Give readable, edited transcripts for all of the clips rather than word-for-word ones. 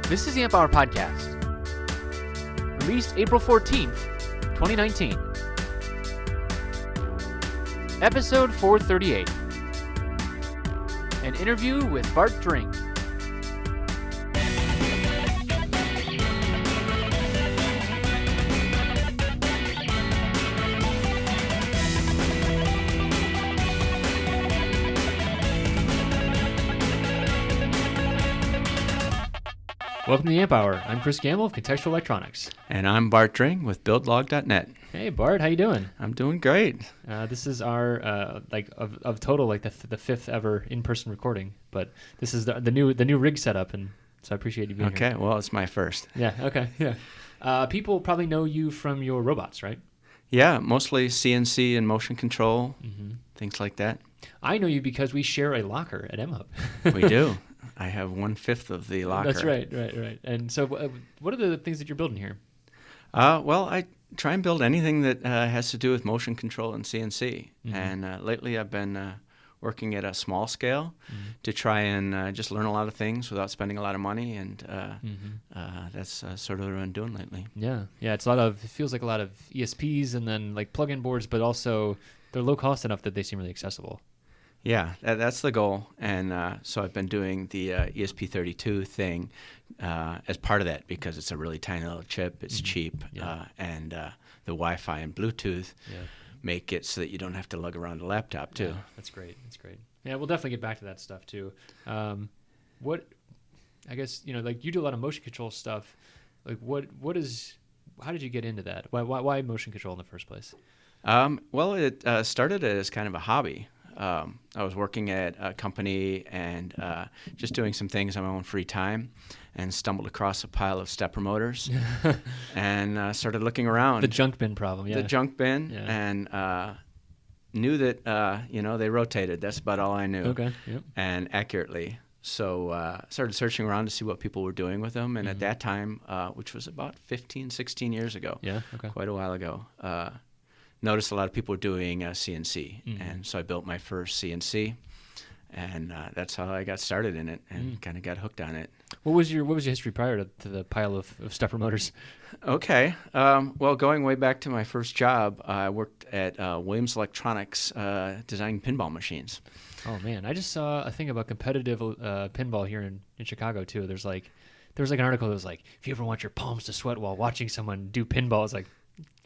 This is the Amp Hour Podcast, released April 14th, 2019. Episode 438. An interview with Bart Dring. Welcome to the Amp Hour. I'm Chris Gamble of Contextual Electronics. And I'm Bart Dring with BuildLog.net. Hey Bart, how you doing? I'm doing great. This is our of total the fifth ever in-person recording, but this is the new rig setup, and so I appreciate you being here. Okay, well, it's my first. Yeah. Okay. Yeah. People probably know you from your robots, right? Yeah, mostly CNC and motion control, things like that. I know you because we share a locker at M-Hub. We do. I have 1/5 of the locker. That's right. And so, what are the things that you're building here? Well, I try and build anything that has to do with motion control and CNC. And lately I've been working at a small scale to try and just learn a lot of things without spending a lot of money. And that's sort of what I've been doing lately. Yeah. It feels like a lot of ESPs and then like plug-in boards, but also they're low cost enough that they seem really accessible. Yeah, that's the goal. And so I've been doing the ESP32 thing as part of that because it's a really tiny little chip. It's cheap. And the Wi-Fi and Bluetooth make it so that you don't have to lug around a laptop, too. Yeah, that's great. Yeah, we'll definitely get back to that stuff, too. I guess, like you do a lot of motion control stuff. Like how did you get into that? Why motion control in the first place? Well, it started as kind of a hobby. I was working at a company and just doing some things on my own free time and stumbled across a pile of stepper motors and started looking around. The junk bin problem, yeah. The junk bin, and knew that, they rotated. That's about all I knew. Okay, yep. And accurately. So started searching around to see what people were doing with them. And at that time, which was about 15, 16 years ago, quite a while ago, noticed a lot of people were doing CNC, and so I built my first CNC, and that's how I got started in it and kind of got hooked on it. What was your history prior to the pile of stepper motors? Okay, well, going way back to my first job, I worked at Williams Electronics designing pinball machines. Oh man, I just saw a thing about competitive pinball here in Chicago too. There was like an article that was like, if you ever want your palms to sweat while watching someone do pinball, it's like,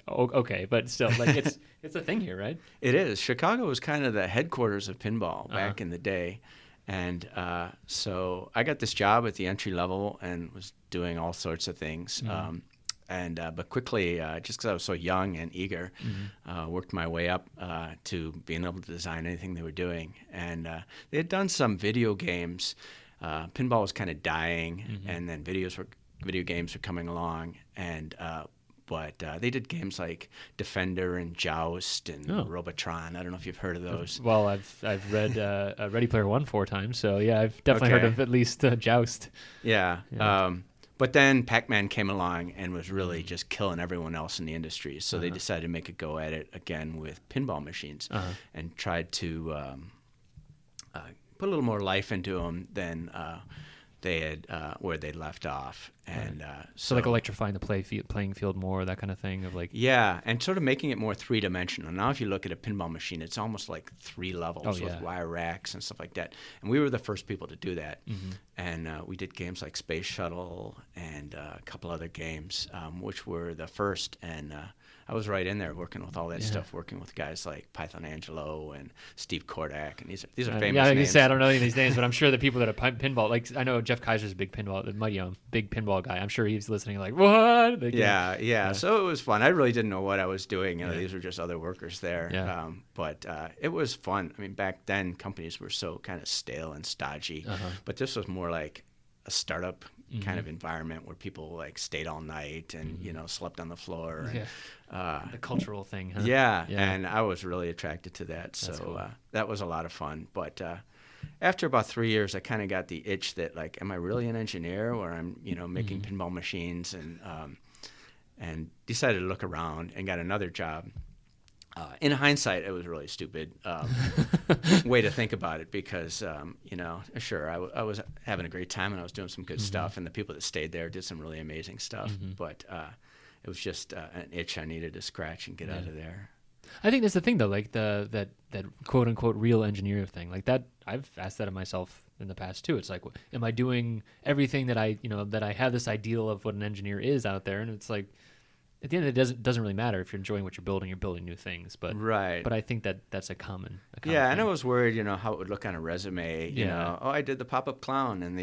oh, okay, but still, like it's a thing here, right? It is. Chicago was kind of the headquarters of pinball back in the day, and so I got this job at the entry level and was doing all sorts of things. But quickly, just because I was so young and eager, worked my way up to being able to design anything they were doing. And they had done some video games. Pinball was kind of dying, and then video games were coming along, and but they did games like Defender and Joust and Robotron. I don't know if you've heard of those. Well, I've read Ready Player One 4 times, so yeah, I've definitely heard of at least Joust. Yeah. But then Pac-Man came along and was really just killing everyone else in the industry. So they decided to make a go at it again with pinball machines and tried to put a little more life into them than they had where they left off, and so like electrifying the playing field more, that kind of thing of like and sort of making it more three-dimensional. Now, if you look at a pinball machine, it's almost like 3 levels with wire racks and stuff like that. And we were the first people to do that, and we did games like Space Shuttle and a couple other games, which were the first. And I was right in there working with all that stuff, working with guys like Python Angelo and Steve Kordak, and these are famous names. Yeah, I can say I don't know any of these names, but I'm sure the people that are pinball, like I know Jeff Kaiser's a big pinball guy. I'm sure he's listening like, what? Like, yeah. So it was fun. I really didn't know what I was doing. These were just other workers there. Yeah. But it was fun. I mean, back then companies were so kind of stale and stodgy, but this was more like a startup kind of environment where people like stayed all night and slept on the floor. And, the cultural thing. Huh? Yeah, and I was really attracted to that. So cool. That was a lot of fun. But after about 3 years, I kind of got the itch that like, am I really an engineer, or I'm making pinball machines, and decided to look around and got another job In hindsight, it was really stupid way to think about it because, sure, I was having a great time and I was doing some good stuff, and the people that stayed there did some really amazing stuff. But it was just an itch I needed to scratch and get out of there. I think that's the thing, though, like that quote unquote real engineer thing, like that. I've asked that of myself in the past too. It's like, am I doing everything that that I have this ideal of what an engineer is out there? And it's like, at the end of the day, it doesn't really matter if you're enjoying what you're building new things. But right. But I think that's a common yeah, thing. and I was worried, how it would look on a resume. You know, I did the pop-up clown and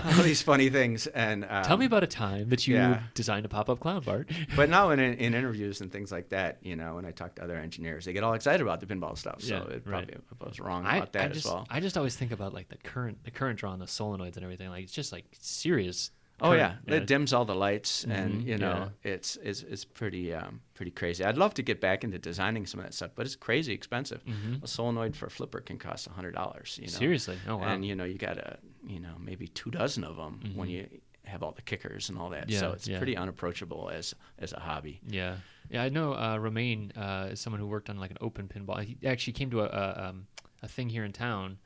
all these funny things. And tell me about a time that you designed a pop-up clown, Bart. But now in interviews and things like that, when I talk to other engineers, they get all excited about the pinball stuff. So it probably I was wrong about that as well. I just always think about like the current draw on the solenoids and everything. Like it's just like serious. Oh yeah, it dims all the lights, and it's pretty crazy. I'd love to get back into designing some of that stuff, but it's crazy expensive. A solenoid for a flipper can cost $100. Seriously? Oh wow. And you got maybe 24 of them when you have all the kickers and all that. Yeah, so it's pretty unapproachable as a hobby. Yeah, I know. Romain is someone who worked on like an open pinball. He actually came to a thing here in town,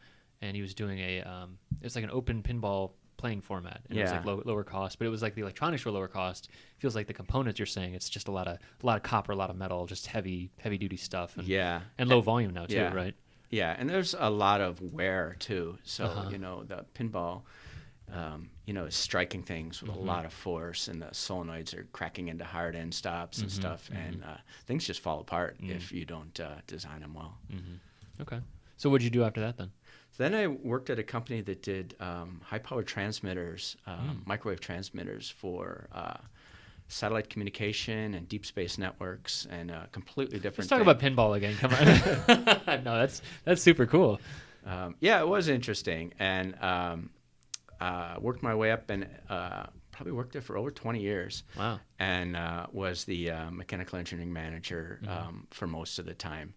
and he was doing it's like an open pinball playing format, and it was like lower cost, but it was like the electronics were lower cost. It feels like the components you're saying, it's just a lot of copper, a lot of metal, just heavy duty stuff, and and low volume now too, right? Yeah, and there's a lot of wear too. So the pinball, is striking things with a lot of force, and the solenoids are cracking into hard end stops and stuff, and things just fall apart if you don't design them well. Okay, so what'd you do after that then? Then I worked at a company that did high-powered transmitters, microwave transmitters for satellite communication and deep space networks, and completely different. Let's talk about pinball again. Come on. No, that's super cool. It was interesting, and worked my way up, and probably worked there for over 20 years. Wow. And was the mechanical engineering manager for most of the time,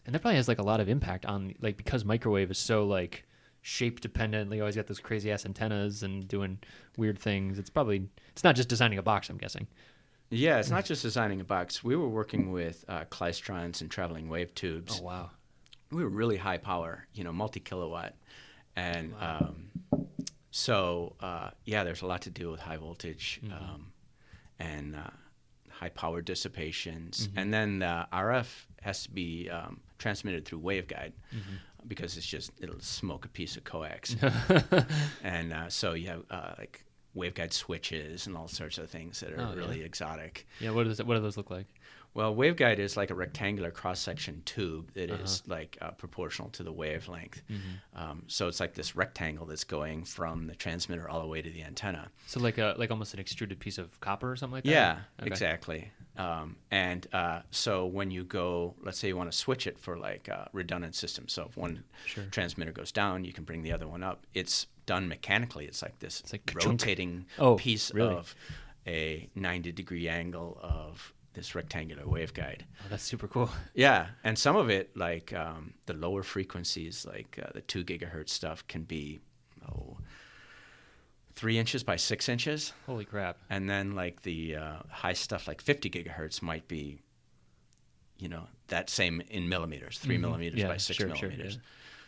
And that probably has like a lot of impact on like, because microwave is so like shape dependent. They always got those crazy ass antennas and doing weird things. It's not just designing a box, I'm guessing. Yeah, it's not just designing a box. We were working with klystrons and traveling wave tubes. Oh wow. We were really high power, multi-kilowatt, and there's a lot to do with high voltage and high power dissipations, and then the RF has to be transmitted through waveguide because it'll smoke a piece of coax, and so you have like waveguide switches and all sorts of things that are really exotic. Yeah, what do those look like? Well, waveguide is like a rectangular cross-section tube that is like proportional to the wavelength. So it's like this rectangle that's going from the transmitter all the way to the antenna. So like almost an extruded piece of copper or something like that? Yeah, exactly. So when you go, let's say you want to switch it for like a redundant system. So if one transmitter goes down, you can bring the other one up. It's done mechanically. It's like this rotating piece of a 90-degree angle of this rectangular waveguide. Oh, that's super cool. Yeah, and some of it, like the lower frequencies, like the 2 gigahertz stuff, can be 3 inches by 6 inches. Holy crap! And then like the high stuff, like 50 gigahertz, might be, that same in millimeters, 3 millimeters by 6 millimeters. Sure.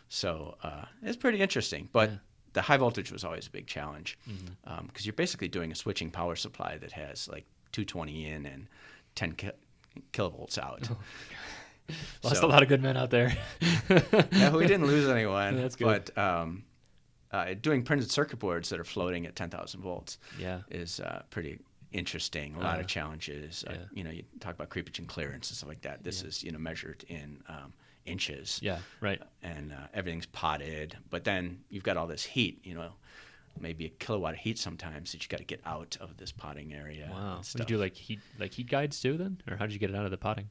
So it's pretty interesting, but. The high voltage was always a big challenge because you're basically doing a switching power supply that has like 220 in and 10 kilovolts out. Lost a lot of good men out there. Yeah, we didn't lose anyone. That's good. But doing printed circuit boards that are floating at 10,000 volts is pretty interesting. A lot of challenges. You talk about creepage and clearance and stuff like that. This is measured in inches. Yeah, right. And everything's potted, but then you've got all this heat. Maybe a kilowatt of heat sometimes that you got to get out of this potting area. Wow. Did you do like heat guides too then, or how did you get it out of the potting?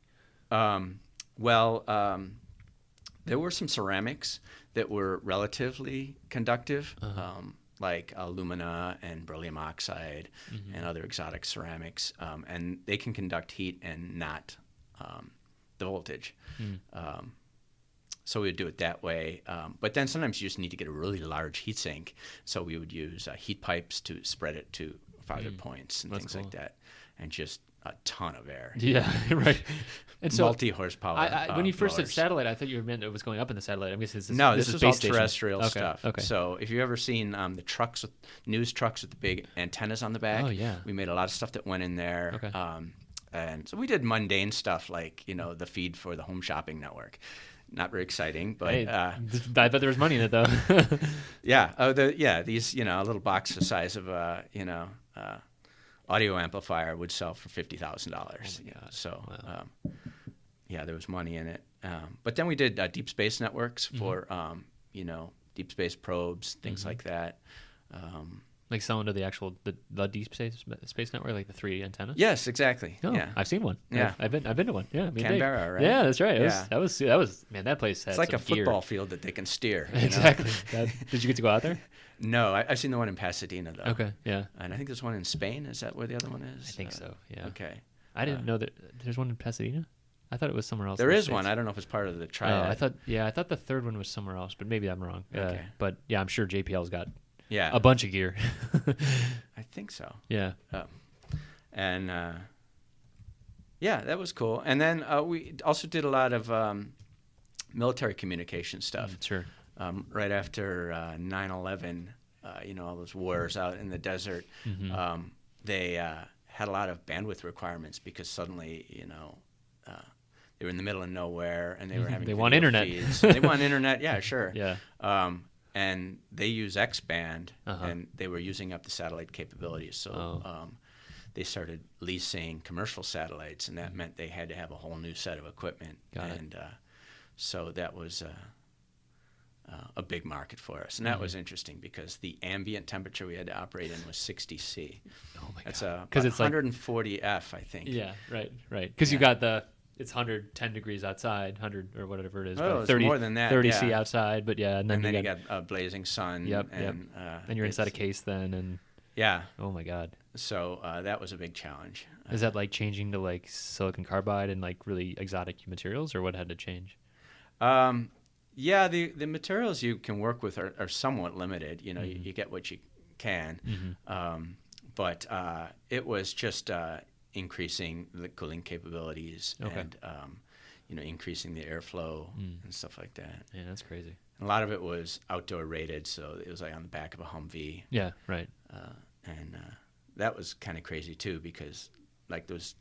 There were some ceramics that were relatively conductive, like alumina and beryllium oxide and other exotic ceramics, and they can conduct heat and not the voltage. So we would do it that way. But then sometimes you just need to get a really large heat sink. So we would use heat pipes to spread it to farther points and things like that. And just a ton of air. Yeah, right. And so multi-horsepower. when you first said blowers. satellite, I thought you meant it was going up in the satellite. I guess No, this is is all base station. terrestrial Okay, stuff. Okay. So if you've ever seen the trucks, news trucks with the big antennas on the back, Oh, yeah. we made a lot of stuff that went in there. Okay. And so we did mundane stuff like, the feed for the home shopping network. Not very exciting, but Hey, I bet there was money in it though. yeah. These, a little box the size of audio amplifier would sell for $50,000. Oh my God. So, Wow. there was money in it. But then we did deep space networks for, deep space probes, things like that. Like selling to the actual the deep space network, like the 3 antennas. Yes, exactly. Oh, Yeah, I've seen one. Yeah. I've been to one. Yeah, Canberra, right? Yeah, that's right. Yeah. That was man. That place had it's like some a football gear. field that they can steer. Exactly. Did you get to go out there? No, I've seen the one in Pasadena though. Okay. Yeah. And I think there's one in Spain. Is that where the other one is? I think so. Yeah. Okay. I didn't know that there's one in Pasadena. I thought it was somewhere else. There in the is one. States. I don't know if it's part of the Oh, triad. I thought the third one was somewhere else, but maybe I'm wrong. Okay. But yeah, I'm sure JPL's got Yeah, a bunch of gear. I think so. Yeah. And yeah, that was cool. And then we also did a lot of military communication stuff. Sure. Right after 9/11, all those wars out in the desert, they had a lot of bandwidth requirements because suddenly, they were in the middle of nowhere and they were having They want video internet. feeds. They want internet. Yeah, sure. Yeah. And they use X-band, Uh-huh. and they were using up the satellite capabilities. So they started leasing commercial satellites, and that meant they had to have a whole new set of equipment. Got it. And so that was a big market for us. And that was interesting because the ambient temperature we had to operate in was 60 C. Oh my That's God. about it's like 140 F, I think. yeah, right. Because you Yeah. got it's 110 degrees outside, 100 or whatever it is. Oh, but it's 30, more than that, 30 yeah. C outside, but yeah, and then, And then you got a blazing sun. Yep, and, and you're inside a it's- case then, and Yeah. oh my God. So that was a big challenge. Is that like changing to like silicon carbide and like really exotic materials, or what had to change? Yeah, the materials you can work with are somewhat limited. You get what you can. But it was just increasing the cooling capabilities and increasing the airflow and stuff like that. Yeah, that's crazy. And a lot of it was outdoor rated, so it was like on the back of a Humvee. Yeah, right. And that was kind of crazy too, because like those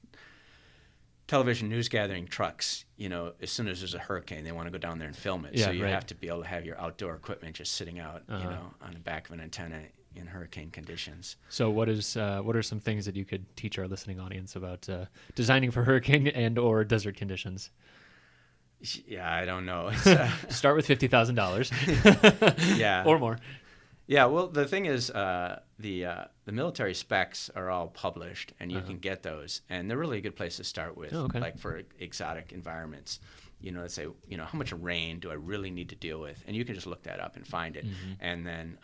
television news gathering trucks, as soon as there's a hurricane, they want to go down there and film it. Yeah, So you right. have to be able to have your outdoor equipment just sitting out, on the back of an antenna in hurricane conditions. So what are some things that you could teach our listening audience about designing for hurricane and or desert conditions? Yeah, I don't know. Start with $50,000. Yeah. Or more. Yeah, well, the thing is, the military specs are all published, and you can get those, and they're really a good place to start with, Oh, okay. like for exotic environments. Let's say, how much rain do I really need to deal with? And you can just look that up and find it, and then,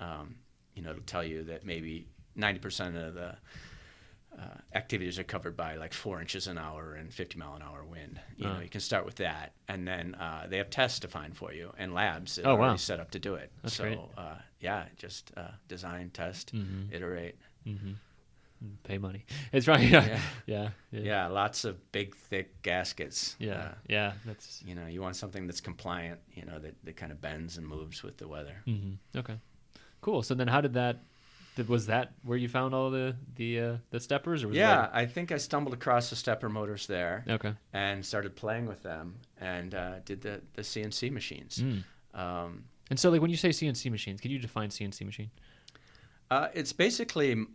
it'll tell you that maybe 90% of the activities are covered by like 4 inches an hour and 50 mile an hour wind. You can start with that, and then they have tests to find for you and labs that are already set up to do it. That's so great. just design, test, iterate. Pay money. It's right. Yeah. Yeah, lots of big, thick gaskets. Yeah. That's You want something that's compliant. That kind of bends and moves with the weather. okay. Cool. So then, how did that? Was that where you found all the steppers? Or was I think I stumbled across the stepper motors there. Okay. And started playing with them and did the CNC machines. And so, like, when you say CNC machines, can you define CNC machine? It's basically,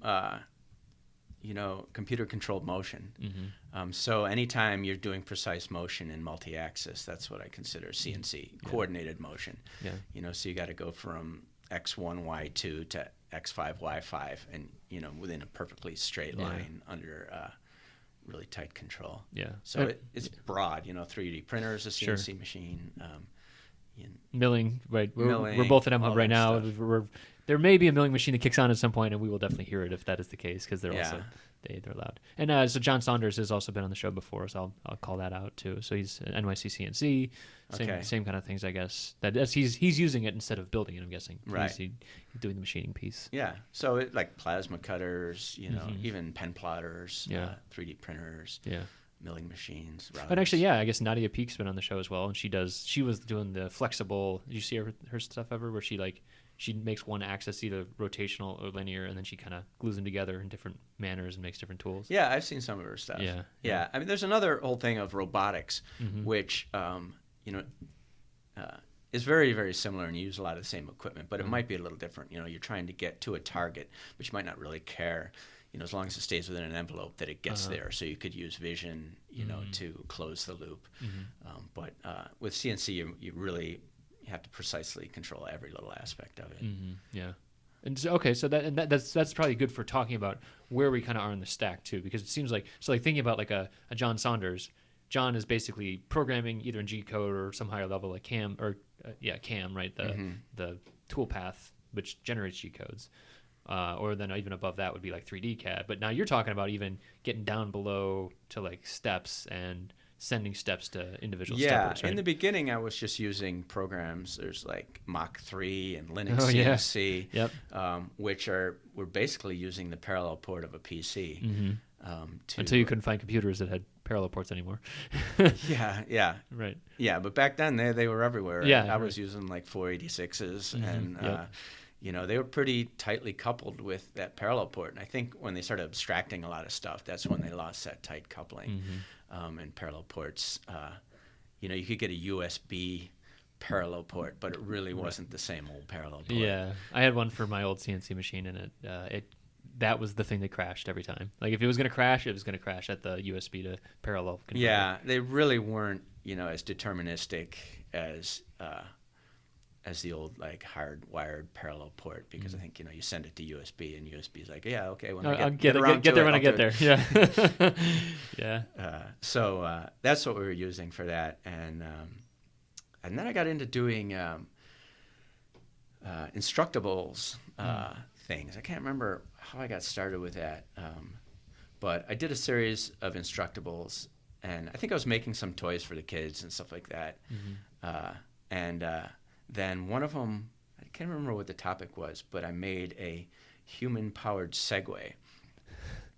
computer-controlled motion. So anytime you're doing precise motion in multi-axis, that's what I consider CNC, coordinated motion. Yeah. So you got to go from X1, Y2 to X5, Y5, and, within a perfectly straight line under really tight control. Yeah. So it's broad, 3D printers, a CNC machine. Milling, right? We're Milling, both at all M-Hub right that now. stuff. We're there may be a milling machine that kicks on at some point, and we will definitely hear it if that is the case, because they're Yeah. also they're loud. And so John Saunders has also been on the show before, so I'll call that out too. So he's at NYC CNC, same kind of things, I guess. He's using it instead of building it, I'm guessing. Right. He's doing the machining piece. Yeah. So like plasma cutters, even pen plotters, 3D printers. Yeah. Milling machines. Routers. But actually, I guess Nadia Peak's been on the show as well, and she was doing the flexible. Did you see her stuff ever, where she makes one axis either rotational or linear, and then she kind of glues them together in different manners and makes different tools? Yeah, I've seen some of her stuff. Yeah. I mean, there's another whole thing of robotics, which is very, very similar, and you use a lot of the same equipment, but it might be a little different. You're trying to get to a target, but you might not really care. As long as it stays within an envelope, that it gets there. So you could use vision, to close the loop. But with CNC, you really have to precisely control every little aspect of it. Yeah. And so, that's probably good for talking about where we kind of are in the stack too, because it seems like thinking about like a John Saunders. John is basically programming either in G code or some higher level like CAM CAM, right? The toolpath which generates G codes. Or then even above that would be like 3D CAD. But now you're talking about even getting down below to like steps and sending steps to individual steppers, right? In the beginning, I was just using programs. There's like Mach 3 and Linux CNC, which were basically using the parallel port of a PC. Until you couldn't find computers that had parallel ports anymore. Yeah. Right. Yeah, but back then they were everywhere. Yeah, I was using like 486s and... they were pretty tightly coupled with that parallel port. And I think when they started abstracting a lot of stuff, that's when they lost that tight coupling. And parallel ports, you could get a USB parallel port, but it really wasn't the same old parallel port. Yeah, I had one for my old CNC machine, and that was the thing that crashed every time. Like if it was going to crash, it was going to crash at the USB to parallel converter. Yeah, they really weren't, as deterministic as the old like hardwired parallel port, because I think you send it to USB and USB is like when I'll get there when I get there. Yeah. So that's what we were using for that, and then I got into doing instructables things. I can't remember how I got started with that, but I did a series of instructables, and I think I was making some toys for the kids and stuff like that, then one of them, I can't remember what the topic was, but I made a human-powered Segway.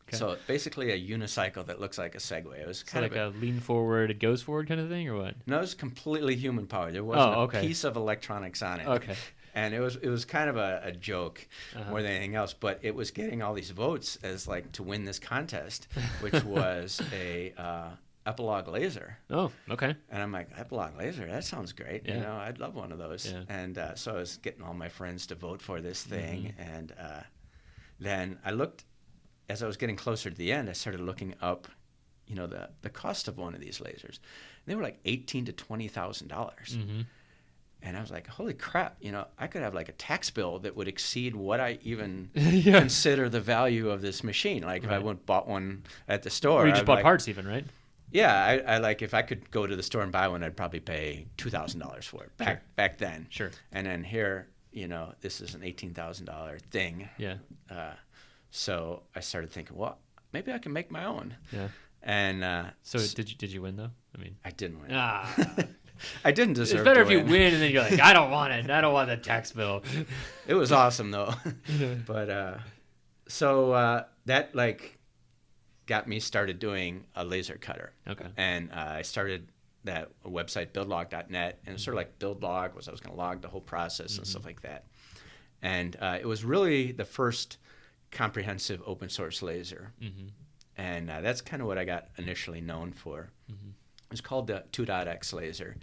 Okay. So basically a unicycle that looks like a Segway. It was kind of a lean forward, it goes forward kind of thing, or what? No, it was completely human-powered. There wasn't a piece of electronics on it. Okay. And it was kind of a joke more than anything else, but it was getting all these votes as like to win this contest, which was a Epilogue laser. Oh, okay. And I'm like, Epilogue laser, that sounds great. Yeah. I'd love one of those. Yeah. And so I was getting all my friends to vote for this thing. And then I looked, as I was getting closer to the end, I started looking up, the cost of one of these lasers. They were like $18,000 to $20,000. And I was like, holy crap, I could have like a tax bill that would exceed what I even consider the value of this machine. Like if I went bought one at the store. Or you just bought parts even, right? Yeah, I like if I could go to the store and buy one, I'd probably pay $2,000 for it back then. Sure. And then here, this is an $18,000 thing. Yeah. So I started thinking, well, maybe I can make my own. Yeah. And so did you win though? I mean, I didn't win. I didn't deserve. It's better to if win. you win and then you're like, I don't want it. I don't want that tax bill. It was awesome though. But so that like got me started doing a laser cutter. Okay. And I started that website buildlog.net, and it's sort of like BuildLog was I was going to log the whole process and stuff like that. And it was really the first comprehensive open source laser. And that's kind of what I got initially known for. It was called the 2.x laser.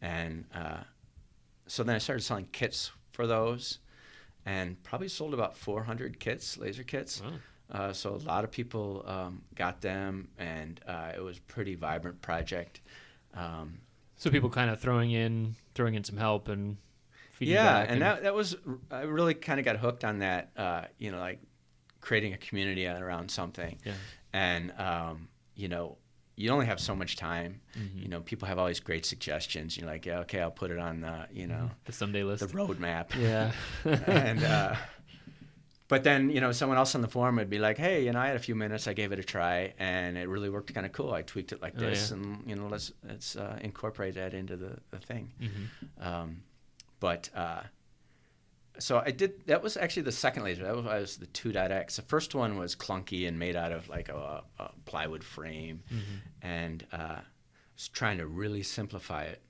And so then I started selling kits for those, and probably sold about 400 kits, laser kits. Wow. So a lot of people got them, and it was a pretty vibrant project. So people kind of throwing in some help and feeding back. Yeah, and that was, I really kind of got hooked on that, like creating a community around something. Yeah. And, you only have so much time. People have all these great suggestions. You're like, yeah, okay, I'll put it on the, the someday list, the roadmap. Yeah. And, but then, someone else on the forum would be like, hey, I had a few minutes. I gave it a try, and it really worked kind of cool. I tweaked it like this, and, let's incorporate that into the thing. So I did, that was actually the second laser. That was the 2.x. The first one was clunky and made out of like a plywood frame, and I was trying to really simplify it.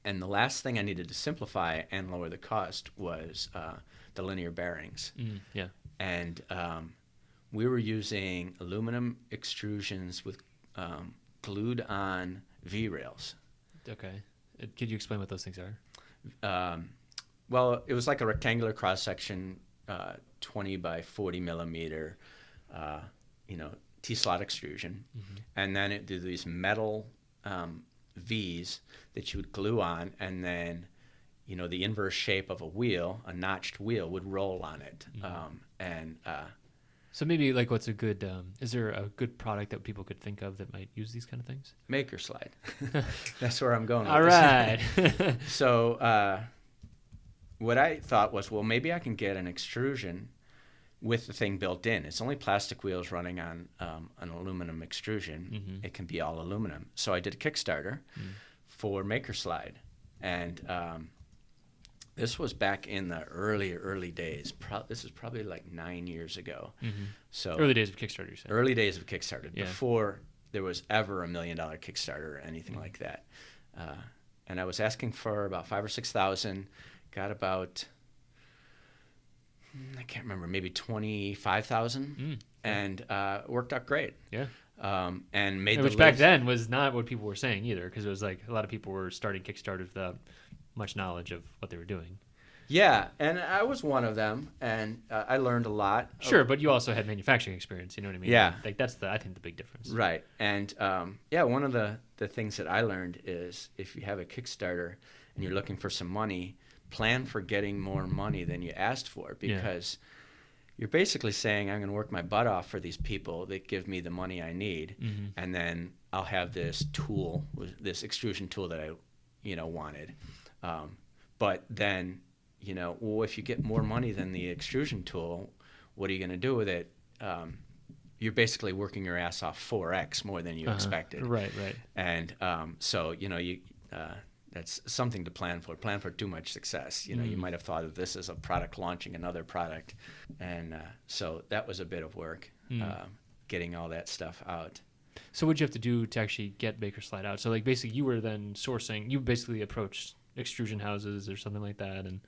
And the last thing I needed to simplify and lower the cost was the linear bearings. And we were using aluminum extrusions with glued on V-rails. Okay. Could you explain what those things are? Well, it was like a rectangular cross-section, 20 by 40 millimeter, T-slot extrusion. And then it did these metal V's that you would glue on, and then, the inverse shape of a wheel, a notched wheel, would roll on it. So maybe like what's a good, is there a good product that people could think of that might use these kind of things? Maker Slide. That's where I'm going with All right. So what I thought was, well, maybe I can get an extrusion with the thing built in. It's only plastic wheels running on an aluminum extrusion. It can be all aluminum. So I did a Kickstarter for Maker Slide. And this was back in the early days. This is probably like 9 years ago. So early days of Kickstarter, you said. Early days of Kickstarter, before there was ever $1 million Kickstarter or anything like that. And I was asking for about $5,000 or $6,000. Got about, I can't remember, maybe 25,000, and worked out great. Yeah. And made which back then was not what people were saying either, because it was like a lot of people were starting Kickstarters without much knowledge of what they were doing. Yeah, and I was one of them, and I learned a lot. Sure, but you also had manufacturing experience. You know what I mean? Yeah. Like that's I think the big difference. Right, and one of the things that I learned is if you have a Kickstarter and you're looking for some money, plan for getting more money than you asked for, because you're basically saying, I'm going to work my butt off for these people that give me the money I need, and then I'll have this tool, this extrusion tool that I, wanted. But then, well, if you get more money than the extrusion tool, what are you going to do with it? You're basically working your ass off 4x more than you expected. Right. And so, that's something to plan for. Plan for too much success. You might have thought of this as a product launching another product. And so that was a bit of work, getting all that stuff out. So what'd you have to do to actually get Maker Slide out? So like basically you were then sourcing, you basically approached extrusion houses or something like that. And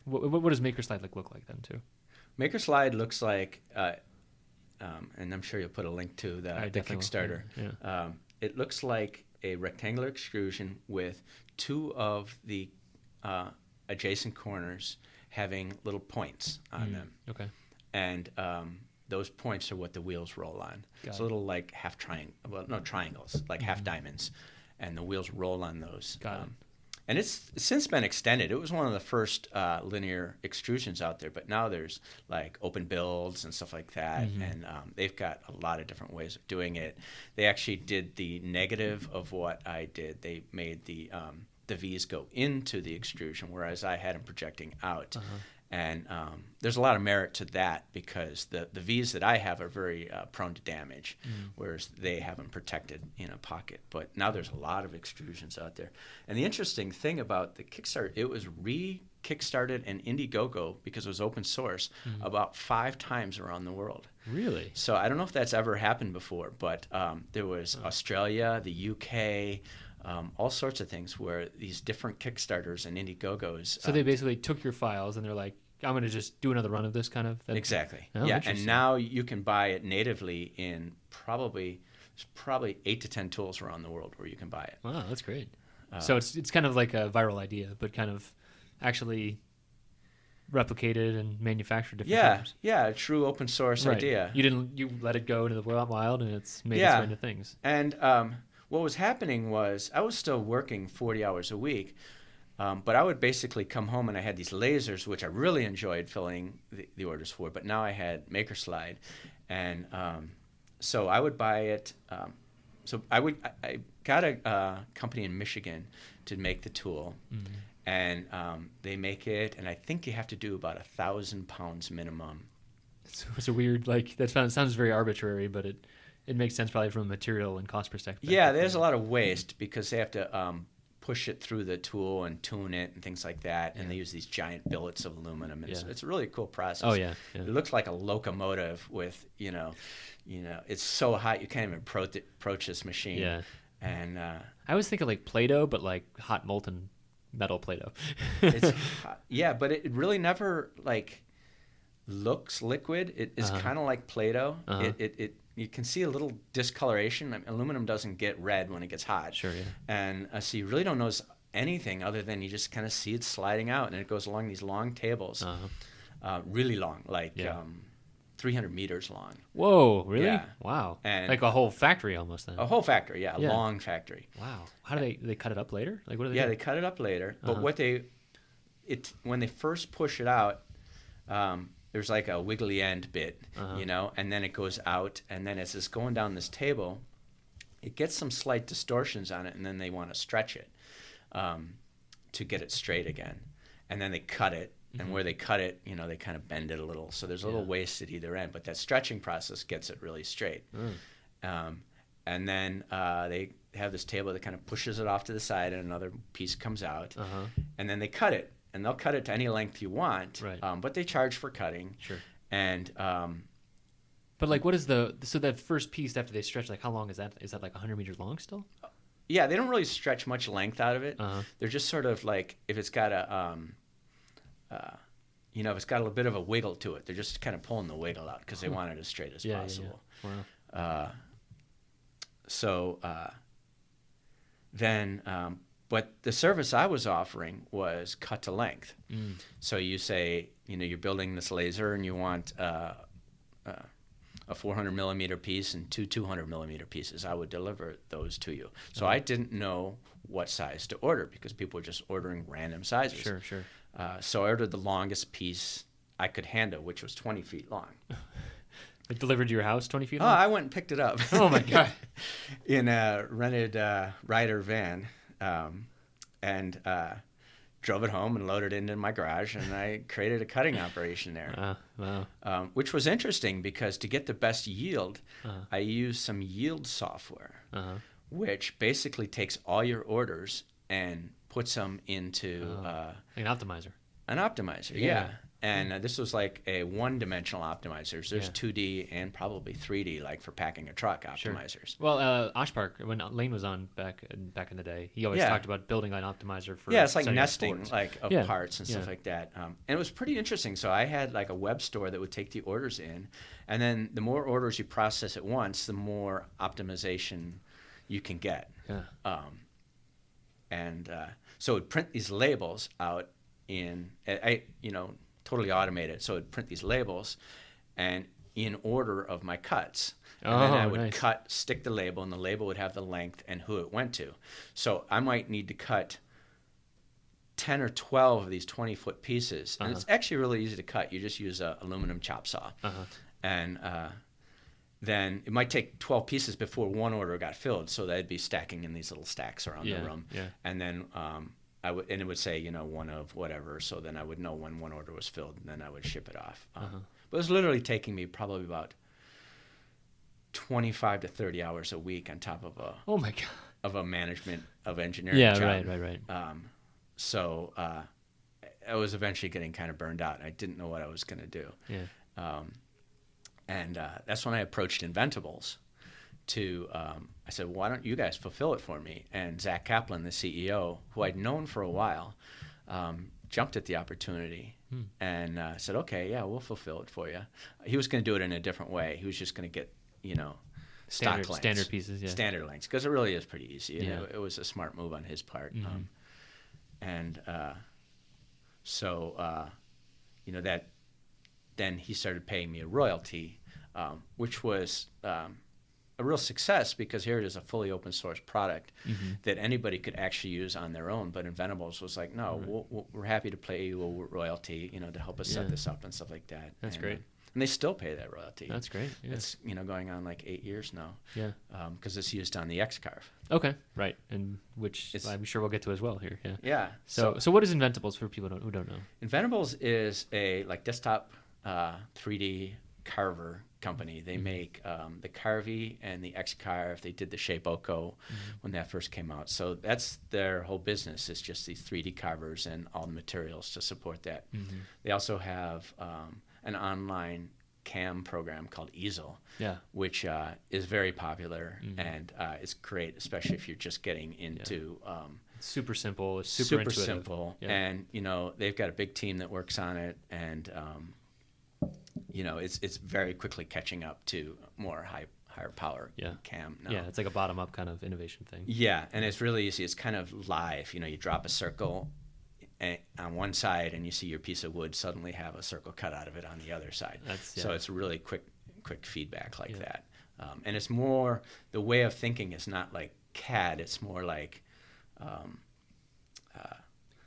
what does Maker Slide look like then too? Maker Slide looks like, and I'm sure you'll put a link to the Kickstarter. Yeah. It looks like a rectangular extrusion with two of the adjacent corners having little points on them. Okay. And those points are what the wheels roll on. It's a little like triangles, like half diamonds, and the wheels roll on those. Got it. And it's since been extended. It was one of the first linear extrusions out there, but now there's like open builds and stuff like that, and they've got a lot of different ways of doing it. They actually did the negative of what I did. They made the V's go into the extrusion, whereas I had them projecting out. And there's a lot of merit to that because the V's that I have are very prone to damage, whereas they have them protected in a pocket. But now there's a lot of extrusions out there. And the interesting thing about the Kickstarter, it was re-kickstarted in Indiegogo because it was open source about 5 times around the world. Really? So I don't know if that's ever happened before, but there was Australia, the UK, all sorts of things where these different Kickstarters and Indiegogos. So they basically took your files and they're like, I'm going to just do another run of this kind of thing? Exactly. Oh, yeah, and now you can buy it natively in probably 8 to 10 tools around the world where you can buy it. Wow, that's great. So it's kind of like a viral idea, but kind of actually replicated and manufactured different times. Yeah, a true open source idea. You let it go into the wild and it's made its way into things. And what was happening was I was still working 40 hours a week, but I would basically come home and I had these lasers, which I really enjoyed filling the orders for, but now I had Maker Slide. And so I would buy it, So I got a company in Michigan to make the tool, and they make it, and I think you have to do about 1,000 pounds minimum. It's a weird, like, that sounds very arbitrary, but it makes sense probably from a material and cost perspective. Yeah, there's a lot of waste because they have to push it through the tool and tune it and things like that, and they use these giant billets of aluminum, and it's a really cool process. Oh yeah. It looks like a locomotive with it's so hot you can't even approach this machine. Yeah. And I always think of like Play-Doh, but like hot molten metal Play-Doh. it's hot. Yeah, but it really never like looks liquid. It is kind of like Play-Doh. It you can see a little discoloration. I mean, aluminum doesn't get red when it gets hot. Sure, yeah. And so you really don't notice anything other than you just kind of see it sliding out, and it goes along these long tables, really long, like 300 meters long. Whoa, really? Yeah. Wow. And like a whole factory almost then. A whole factory, a long factory. Wow. How do they cut it up later? Like what do they? Yeah, do? they cut it up later. But when they first push it out, there's like a wiggly end bit, and then it goes out, and then as it's going down this table, it gets some slight distortions on it, and then they want to stretch it to get it straight again, and then they cut it, and where they cut it, they kind of bend it a little, so there's a little waste at either end, but that stretching process gets it really straight. And then they have this table that kind of pushes it off to the side, and another piece comes out, and then they cut it. And they'll cut it to any length you want, right. But they charge for cutting. Sure. And but like, what is so that first piece after they stretch? Like, how long is that? Is that like 100 meters long still? Yeah, they don't really stretch much length out of it. They're just sort of like if it's got if it's got a little bit of a wiggle to it, they're just kind of pulling the wiggle out because they want it as straight as possible. Yeah. Wow. Then. But the service I was offering was cut to length. So you say, you're building this laser and you want a 400 millimeter piece and two 200 millimeter pieces. I would deliver those to you. So I didn't know what size to order because people were just ordering random sizes. Sure. So I ordered the longest piece I could handle, which was 20 feet long. It delivered to your house 20 feet long? long? I went and picked it up. Oh, my God. In a rented Ryder van. And drove it home and loaded it into my garage, and I created a cutting operation there. Wow. Which was interesting because to get the best yield, I used some yield software, which basically takes all your orders and puts them into an optimizer. An optimizer, yeah. And this was like a one-dimensional optimizer. There's 2D and probably 3D, like for packing a truck optimizers. Sure. Well, Oshpark, when Lane was on back in the day, he always talked about building an optimizer for. Yeah, it's like nesting, like of parts and stuff like that. And it was pretty interesting. So I had like a web store that would take the orders in, and then the more orders you process at once, the more optimization you can get. Yeah. So it would print these labels out in totally automated. So it'd print these labels and in order of my cuts. And then I would stick the label, and the label would have the length and who it went to. So I might need to cut 10 or 12 of these 20-foot pieces. And it's actually really easy to cut. You just use an aluminum chop saw. And then it might take 12 pieces before one order got filled. So they'd be stacking in these little stacks around the room. Yeah. And then it would say, one of whatever. So then I would know when one order was filled, and then I would ship it off. But it was literally taking me probably about 25 to 30 hours a week on top of a management of engineering job. Right. So I was eventually getting kind of burned out. I didn't know what I was going to do. Yeah. And that's when I approached Inventables. I said, why don't you guys fulfill it for me? And Zach Kaplan, the CEO, who I'd known for a while, jumped at the opportunity and said, okay, yeah, we'll fulfill it for you. He was going to do it in a different way. He was just going to get, stock lengths. Standard pieces, yeah. Standard lengths, because it really is pretty easy. Yeah. It was a smart move on his part. Then he started paying me a royalty, which was a real success because here it is a fully open source product that anybody could actually use on their own. But Inventables was like, no, we're happy to pay you a royalty, to help us set this up and stuff like that. That's great. And they still pay that royalty. That's great. Yeah. It's going on like 8 years now. Yeah. Because it's used on the X-Carve. Okay. Right. And which I'm sure we'll get to as well here. Yeah. Yeah. So what is Inventables for people who don't know? Inventables is a desktop 3D carver company. They make the Carvey and the X-Carve. They did the Shape Oko when that first came out. So that's their whole business, is just these 3D carvers and all the materials to support that. They also have an online CAM program called Easel, which is very popular and is great, especially if you're just getting into super simple. It's super intuitive. Simple. Yeah. And they've got a big team that works on it, and it's very quickly catching up to more higher power CAM now. Yeah, it's like a bottom up kind of innovation thing. Yeah, and it's really easy. It's kind of live. You drop a circle on one side and you see your piece of wood suddenly have a circle cut out of it on the other side. So it's really quick feedback like that. And it's more, the way of thinking is not like CAD, it's more like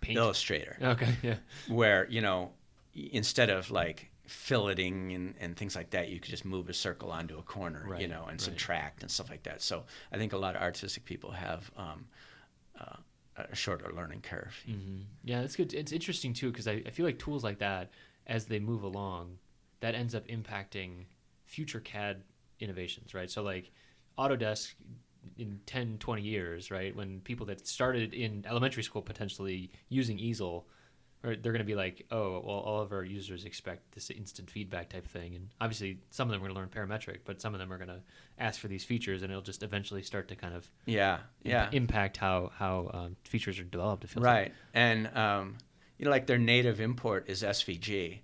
Paint. Illustrator. Okay, yeah. Where, instead of like filleting and things like that, you could just move a circle onto a corner, and subtract and stuff like that. So I think a lot of artistic people have a shorter learning curve. Yeah, that's good. It's interesting too, because I feel like tools like that, as they move along, that ends up impacting future CAD innovations, right? So like Autodesk in 10, 20 years, right, when people that started in elementary school potentially using easel, or they're going to be like, oh, well, all of our users expect this instant feedback type thing. And obviously some of them are going to learn parametric, but some of them are going to ask for these features, and it'll just eventually start to kind of impact how features are developed. It feels right. Like. And, like their native import is SVG,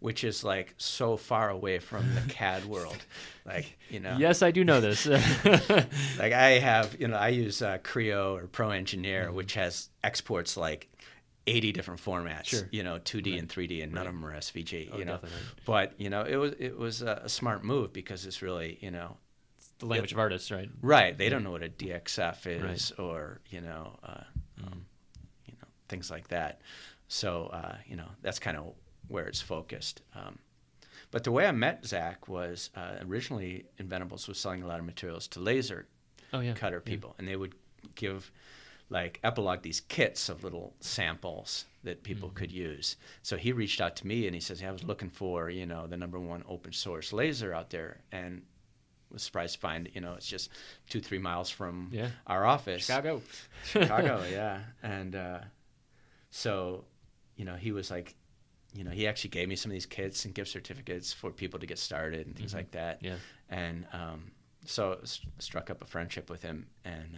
which is like so far away from the CAD world. Like, Yes, I do know this. Like I have, I use Creo or Pro Engineer, which has exports like 80 different formats, 2D and 3D, and none of them are SVG, Definitely. But, it was a smart move because it's really, it's the language of artists, right? Right. They don't know what a DXF is or, things like that. So, that's kind of where it's focused. But the way I met Zach was originally Inventables was selling a lot of materials to laser cutter people, and they would give like Epilogue these kits of little samples that people could use. So he reached out to me and he says, I was looking for, the #1 open source laser out there, and was surprised to find, it's just 2-3 miles from our office. Chicago, yeah. And so, he was like, he actually gave me some of these kits and gift certificates for people to get started and things like that. Yeah. And so struck up a friendship with him, and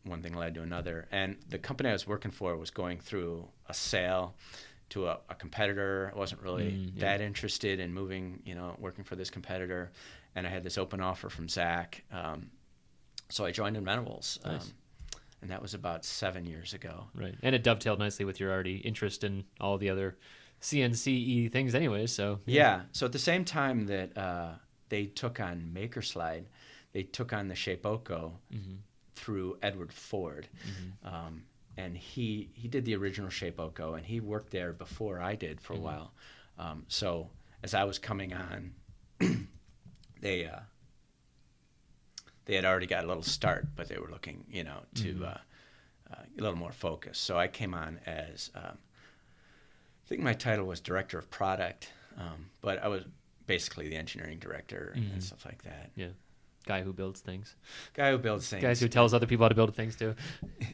one thing led to another. And the company I was working for was going through a sale to a competitor. I wasn't really that interested in moving, working for this competitor. And I had this open offer from Zach. So I joined Inventables. Nice. And that was about 7 years ago. Right. And it dovetailed nicely with your already interest in all the other CNC things anyways. So yeah. So at the same time that they took on MakerSlide, they took on the Shape Oko through Edward Ford. And he did the original Shape Oko, and he worked there before I did for a while. So as I was coming on, they had already got a little start, but they were looking, to a little more focus. So I came on as, I think my title was Director of Product, but I was basically the engineering director and stuff like that. Yeah. Guy who builds things. Guys who tells other people how to build things too.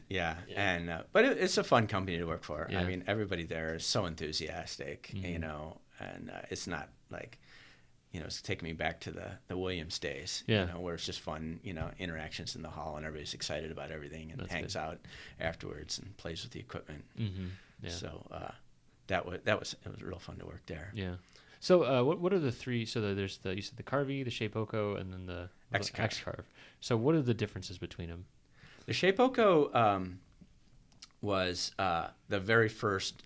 Yeah. And but it's a fun company to work for. Yeah. I mean, everybody there is so enthusiastic, and it's not like, it's taking me back to the Williams days, where it's just fun, interactions in the hall, and everybody's excited about everything and hangs out afterwards and plays with the equipment. Yeah. So it was real fun to work there. Yeah. So what are the three? So there's you said the Carvey, the Shape Oko, and then the X-Carve. So what are the differences between them? The Shape Oko was the very first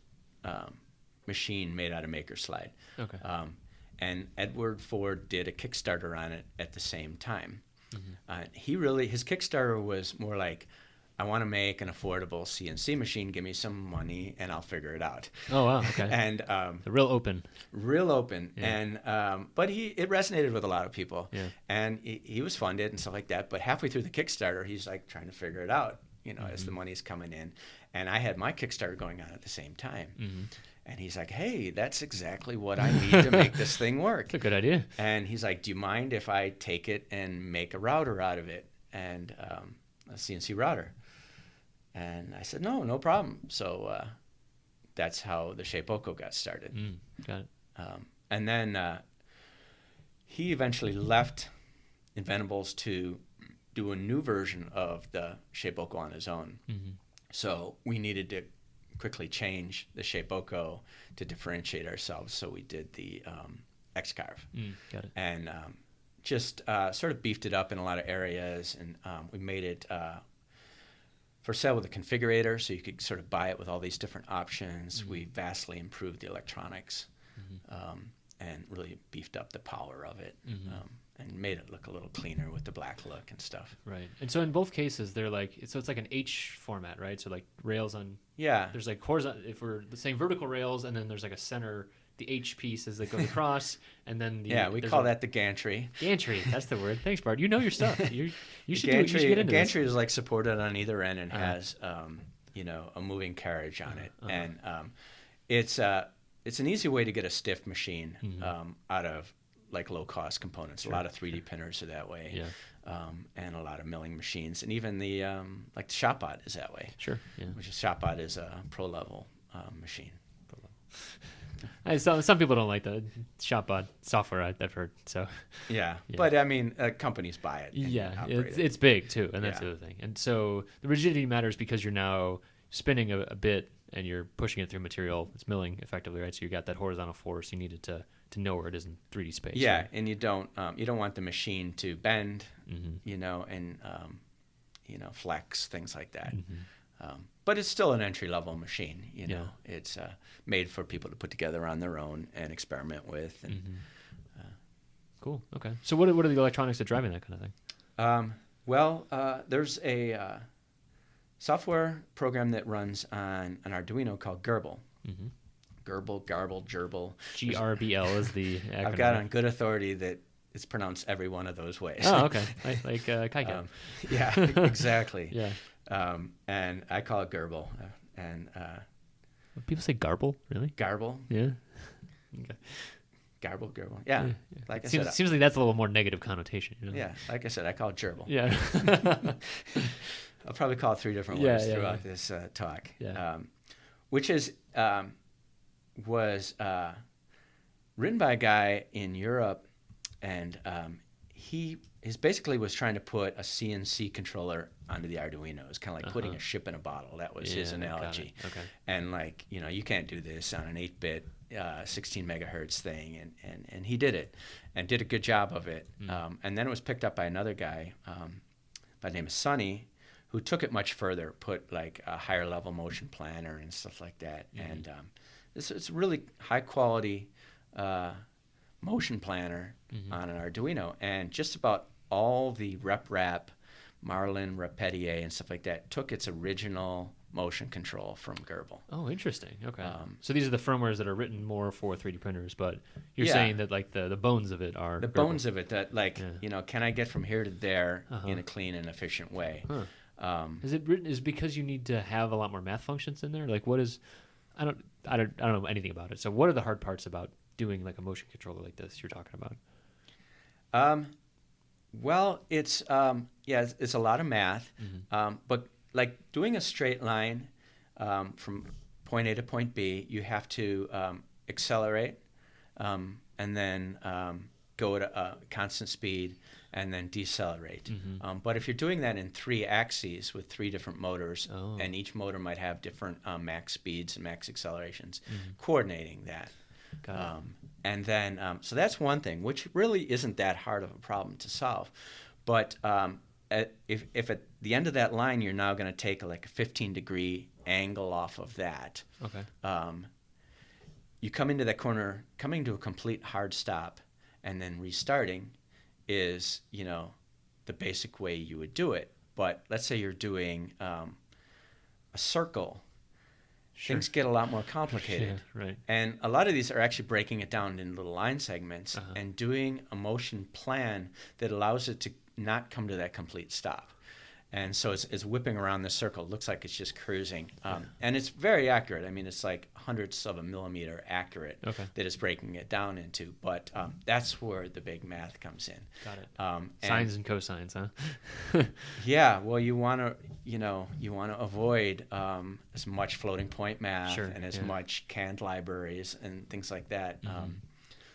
machine made out of MakerSlide. Okay. and Edward Ford did a Kickstarter on it at the same time. His Kickstarter was more like, I want to make an affordable CNC machine. Give me some money, and I'll figure it out. Oh wow, okay. And real open. Yeah. And but it resonated with a lot of people. Yeah. And he was funded and stuff like that. But halfway through the Kickstarter, he's like trying to figure it out, as the money's coming in. And I had my Kickstarter going on at the same time. And he's like, hey, that's exactly what I need to make this thing work. That's a good idea. And he's like, do you mind if I take it and make a router out of it, and a CNC router? And I said, no problem. So that's how the Shapeoko got started. Got it. And then he eventually left Inventables to do a new version of the Shapeoko on his own. So we needed to quickly change the Shapeoko to differentiate ourselves. So we did the X-Carve. Got it. And just sort of beefed it up in a lot of areas. And we made it for sale with a configurator, so you could sort of buy it with all these different options. We vastly improved the electronics and really beefed up the power of it. And made it look a little cleaner with the black look and stuff. Right. And so in both cases, they're like, so it's like an H format, right? So like rails on, there's like horizontal, if we're saying vertical rails, and then there's like a center, the H pieces that goes across, and then we call that the gantry. Gantry, that's the word. Thanks, Bart. You know your stuff. You should gantry, get into gantry is like supported on either end and has a moving carriage on it, and it's an easy way to get a stiff machine out of like low-cost components. Sure. A lot of 3D printers are that way, and a lot of milling machines, and even the like the ShopBot is that way. Sure, yeah. Which is ShopBot is a pro-level machine. Some people don't like the ShopBot software, I've heard. So yeah. But I mean, companies buy it. It's big too, and that's the other thing. And so the rigidity matters because you're now spinning a bit and you're pushing it through material. It's milling effectively, right? So you got that horizontal force. You needed to know where it is in 3D space. Yeah, right? and you don't want the machine to bend, and flex, things like that. But it's still an entry-level machine. It's made for people to put together on their own and experiment with. And, cool. Okay. So what are the electronics that are driving that kind of thing? There's a software program that runs on an Arduino called Gerbil. Gerbil, Garble, Gerbil. GRBL is the acronym. I've got on good authority that it's pronounced every one of those ways. Oh, okay. Like Kaika. Yeah, exactly. Yeah. And I call it Gerbil. And people say garble, really? Garble. Yeah. Okay. Garble. Yeah. Like I said, seems like that's a little more negative connotation. Yeah. Like I said, I call it gerbil. Yeah. I'll probably call it 3 different ways throughout this talk. Yeah. Which was written by a guy in Europe, and he basically was trying to put a CNC controller onto the Arduino. It's kind of like putting a ship in a bottle. That was his analogy. Okay. And like, you can't do this on an 8-bit 16 megahertz thing, and he did it and did a good job of it. And then it was picked up by another guy by the name of Sonny, who took it much further, put like a higher level motion planner and stuff like that. And it's a really high quality motion planner on an Arduino, and just about all the RepRap, Marlin, Repetier, and stuff like that took its original motion control from Gerbil. Oh, interesting. Okay. So these are the firmwares that are written more for 3D printers, but you're saying that like the bones of it are the Gerbil. Bones of it that like can I get from here to there in a clean and efficient way? Is it written? Is because you need to have a lot more math functions in there? Like what is? I don't know anything about it. So what are the hard parts about doing like a motion controller like this you're talking about? Well, it's it's a lot of math, but like doing a straight line from point A to point B, you have to accelerate and then go at a constant speed and then decelerate. But if you're doing that in 3 axes with 3 different motors, and each motor might have different max speeds and max accelerations, coordinating that. And then, so that's one thing, which really isn't that hard of a problem to solve. But if at the end of that line, you're now going to take like a 15-degree angle off of that, you come into that corner, coming to a complete hard stop, and then restarting is, the basic way you would do it. But let's say you're doing a circle. Sure. Things get a lot more complicated. Yeah, right. And a lot of these are actually breaking it down in little line segments and doing a motion plan that allows it to not come to that complete stop. And so it's whipping around the circle. It looks like it's just cruising. And it's very accurate. I mean, it's like hundredths of a millimeter accurate that it's breaking it down into. But that's where the big math comes in. Got it. Sines and cosines, huh? Yeah. Well, you want to avoid as much floating point math and as much canned libraries and things like that.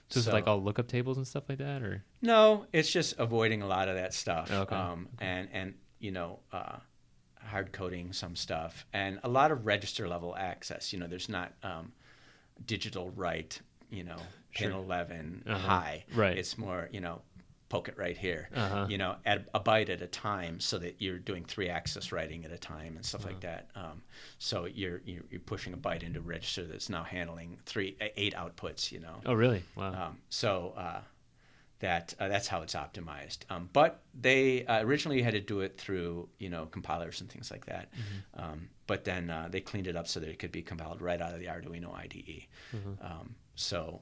So is it like all lookup tables and stuff like that, or? No, it's just avoiding a lot of that stuff. Okay. And hard coding some stuff, and a lot of register level access. There's not digital write, pin 11 high. Right. It's more, poke it right here, at a byte at a time, so that you're doing 3-axis writing at a time and stuff like that. So you're pushing a byte into a register that's now handling 8 outputs. Oh, really? Wow. That's how it's optimized. But they originally had to do it through compilers and things like that. But then they cleaned it up so that it could be compiled right out of the Arduino IDE. So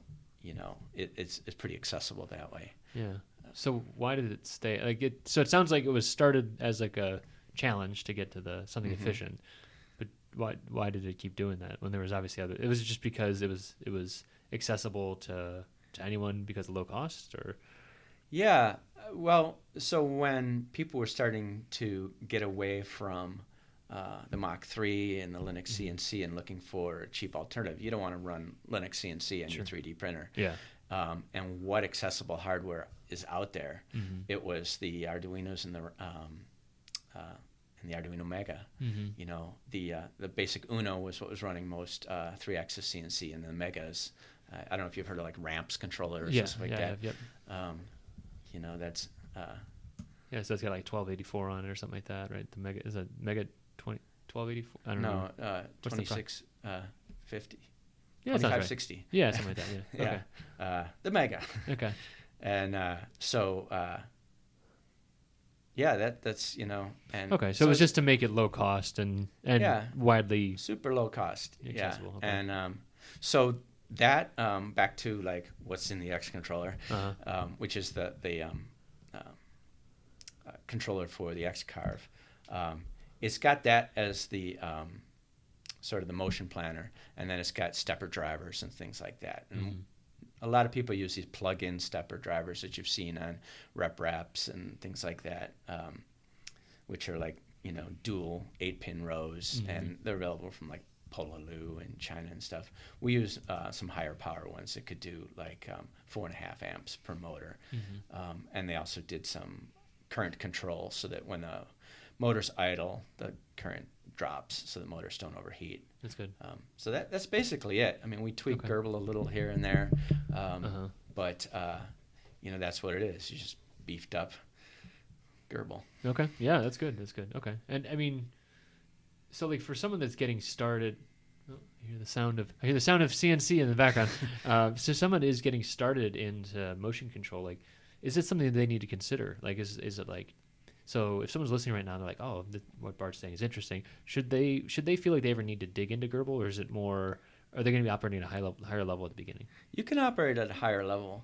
it's pretty accessible that way. Yeah. So why did it stay So it sounds like it was started as like a challenge to get to something efficient. But why did it keep doing that when there was obviously other? It was just because it was accessible to anyone because of low cost, or? Yeah, well, so when people were starting to get away from the Mach 3 and the Linux CNC and looking for a cheap alternative, you don't want to run Linux CNC on your 3D printer. Yeah. And what accessible hardware is out there? It was the Arduinos and the Arduino Mega. The basic Uno was what was running most 3-axis CNC, and the Megas. I don't know if you've heard of like ramps controllers or something like that. Yep. That's so it's got like 1284 on it or something like that, right? The Mega is a Mega 1284. I don't know. 2650. Yeah, 2560. Right. Yeah, something like that. Yeah. Okay. The Mega. Okay. And that's and okay. So it was just to make it low cost and widely super low cost. accessible. Yeah. Okay. And so that back to like what's in the X controller, which is the controller for the X Carve. It's got that as the sort of the motion planner, and then it's got stepper drivers and things like that. And a lot of people use these plug-in stepper drivers that you've seen on RepRaps and things like that, which are like dual 8-pin rows, and they're available from like Pololu and China and stuff. We use some higher power ones that could do like 4.5 amps per motor, and they also did some current control so that when the motor's idle, the current drops so the motors don't overheat. That's good. So that's basically it. I mean, we tweak Gerbil a little here and there, but that's what it is. You just beefed up Gerbil. Okay. Yeah, that's good. That's good. Okay. And I mean, so like for someone that's getting started, I hear the sound of CNC in the background. So someone is getting started into motion control. Like, is it something that they need to consider? Like, is it like, so if someone's listening right now, they're like, oh, what Bart's saying is interesting. Should they feel like they ever need to dig into Gerbil, or is it more? Are they going to be operating at a higher level at the beginning? You can operate at a higher level,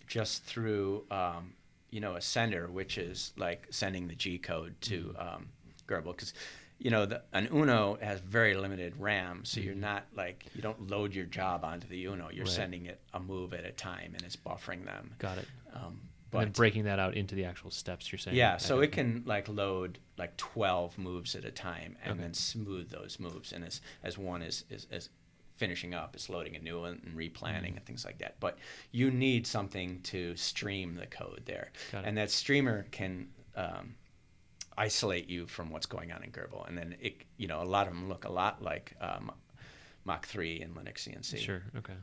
just through a sender, which is like sending the G code to Gerbil, because an Uno has very limited RAM, so you're not like, you don't load your job onto the Uno. You're sending it a move at a time, and it's buffering them. Got it. But and then breaking that out into the actual steps, you're saying? Yeah, so it can like load like 12 moves at a time, and then smooth those moves. And as one is finishing up, it's loading a new one and replanning and things like that. But you need something to stream the code there, and that streamer can isolate you from what's going on in Gerbil. And then a lot of them look a lot like Mach 3 and Linux CNC. Sure. Okay.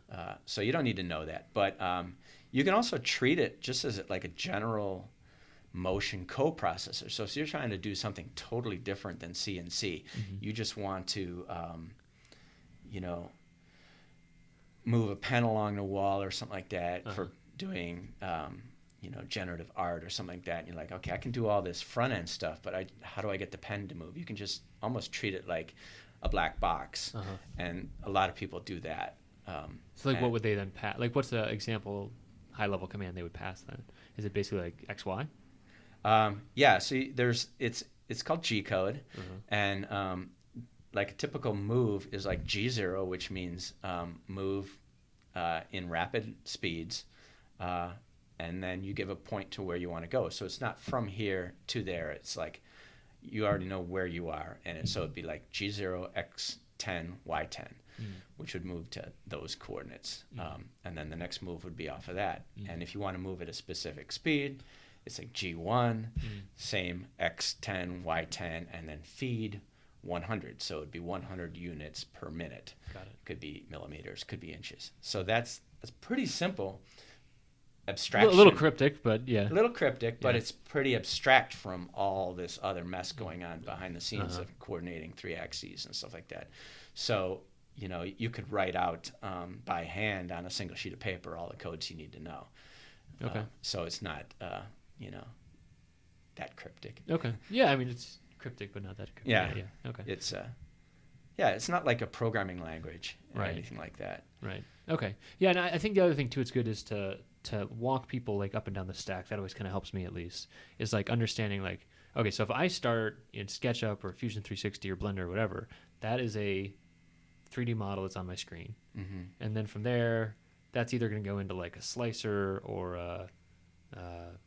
So you don't need to know that, but you can also treat it just as like a general motion coprocessor. So if you're trying to do something totally different than CNC, you just want to, move a pen along the wall or something like that for doing, generative art or something like that. And you're like, okay, I can do all this front end stuff, but how do I get the pen to move? You can just almost treat it like a black box, and a lot of people do that. So like, what would they then pass? Like, what's the example high-level command they would pass then? Is it basically like XY? Yeah. So it's called G code, and like a typical move is like G0, which means move in rapid speeds, and then you give a point to where you want to go. So it's not from here to there. It's like you already know where you are, and so it'd be like G0, X10, Y10. Which would move to those coordinates. And then the next move would be off of that. And if you want to move at a specific speed, it's like G1, same X10, Y10, and then feed 100. So it would be 100 units per minute. Got it. Could be millimeters, could be inches. So that's pretty simple abstraction. A little cryptic, but yeah. A little cryptic, but it's pretty abstract from all this other mess going on behind the scenes of coordinating 3 axes and stuff like that. So you could write out by hand on a single sheet of paper all the codes you need to know. Okay. So it's not, that cryptic. Okay. Yeah, I mean, it's cryptic, but not that cryptic. Yeah. Yeah. Okay. It's not like a programming language or anything like that. Right. Okay. Yeah, and I think the other thing too, it's good is to walk people like up and down the stack. That always kind of helps me at least. Is like understanding like, okay, so if I start in SketchUp or Fusion 360 or Blender or whatever, that is a 3D model that's on my screen. And then from there, that's either going to go into like a slicer or a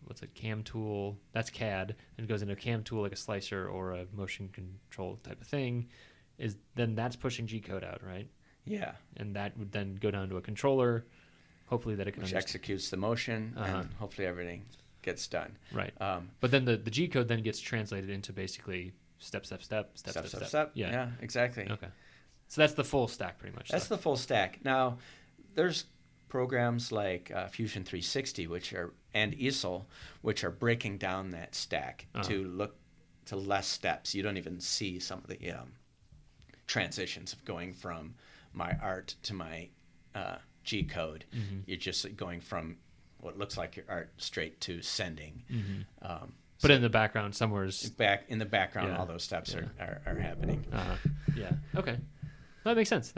what's a cam tool. That's CAD, and it goes into a cam tool like a slicer or a motion control type of thing. Then that's pushing G code out, right? Yeah. And that would then go down to a controller. Hopefully that it can which executes the motion, and hopefully everything gets done. Right. But then the G code then gets translated into basically step. Yeah, exactly. Okay. So that's the full stack pretty much. That's the full stack. Now, there's programs like Fusion 360 and easel, which are breaking down that stack to look to less steps. You don't even see some of the transitions of going from my art to my G code. You're just going from what looks like your art straight to sending. But in the background, somewhere's in the background, all those steps are happening. Yeah. Okay. That makes sense.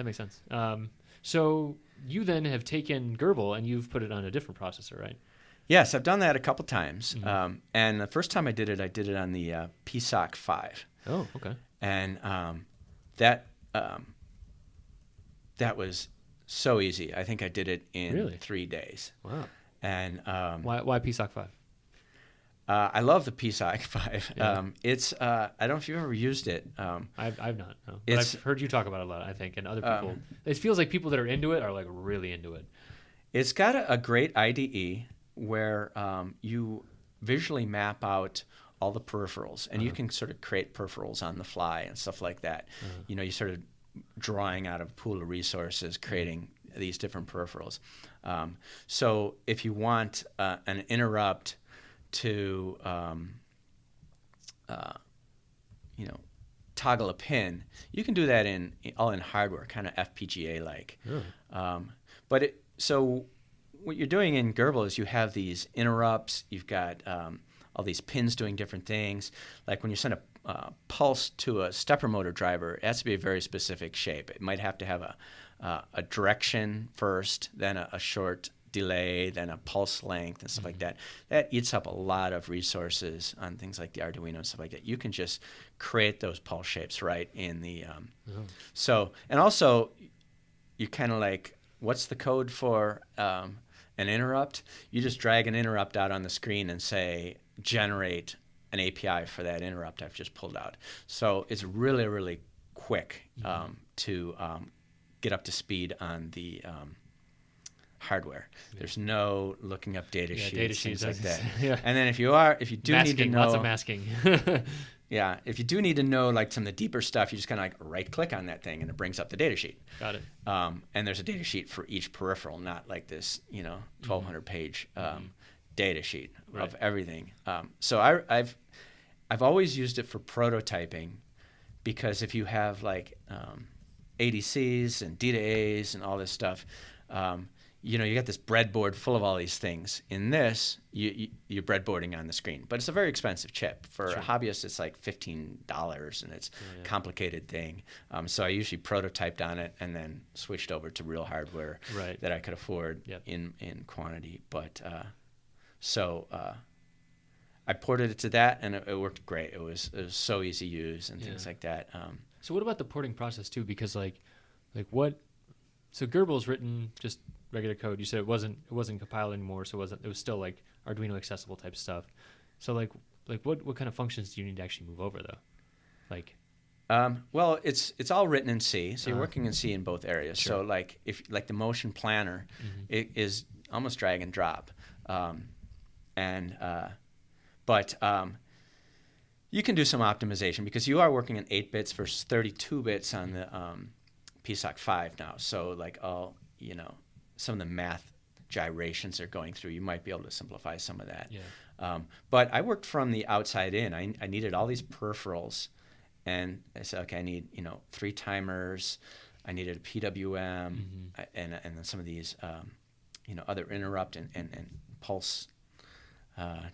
So you then have taken Gerbil and you've put it on a different processor, right? Yes, I've done that a couple times. And the first time I did it on the PSOC 5. Oh, okay. And that was so easy. I think I did it in 3 days. Wow. And why PSOC 5? I love the PSOC 5. Yeah. It's I don't know if you've ever used it. I've not. No. But I've heard you talk about it a lot, I think, and other people. It feels like people that are into it are like really into it. It's got a great IDE where you visually map out all the peripherals, and you can sort of create peripherals on the fly and stuff like that. You sort of drawing out of a pool of resources, creating these different peripherals. So if you want an interrupt to toggle a pin, you can do that all in hardware, kind of FPGA like. So what you're doing in Gerbil is you have these interrupts. You've got all these pins doing different things. Like when you send a pulse to a stepper motor driver, it has to be a very specific shape. It might have to have a direction first, then a short delay, then a pulse length and stuff like that. That eats up a lot of resources on things like the Arduino and stuff like that. You can just create those pulse shapes right in the so, and also you kind of like, what's the code for an interrupt? You just drag an interrupt out on the screen and say generate an API for that interrupt I've just pulled out. So it's really, really quick to get up to speed on the hardware. There's no looking up data sheets, things like that. And then if you do masking, need to know lots of masking. Yeah, if you do need to know like some of the deeper stuff, you just kind of like right click on that thing and it brings up the data sheet. Got it. And there's a data sheet for each peripheral, not like this 1,200 page data sheet of everything. So I've always used it for prototyping, because if you have like ADCs and D to A's and all this stuff, You got this breadboard full of all these things. In this, you're breadboarding on the screen, but it's a very expensive chip. For a hobbyist, it's like $15, and it's a complicated thing. So I usually prototyped on it and then switched over to real hardware that I could afford in quantity. But I ported it to that, and it worked great. It was so easy to use and things like that. So what about the porting process too? Because like what? So Gerbyl's written just regular code. You said it wasn't compiled anymore, so it was still like Arduino accessible type stuff. So like what kind of functions do you need to actually move over though? Like, well, it's all written in C, so you're working in C in both areas. Sure. So like if the motion planner, it is almost drag and drop, but you can do some optimization because you are working in 8 bits versus 32 bits on the PSOC 5 now. So like some of the math gyrations they're going through, you might be able to simplify some of that. Yeah. But I worked from the outside in. I needed all these peripherals, and I said, okay, I need 3 timers. I needed a PWM, and then some of these other interrupt and pulse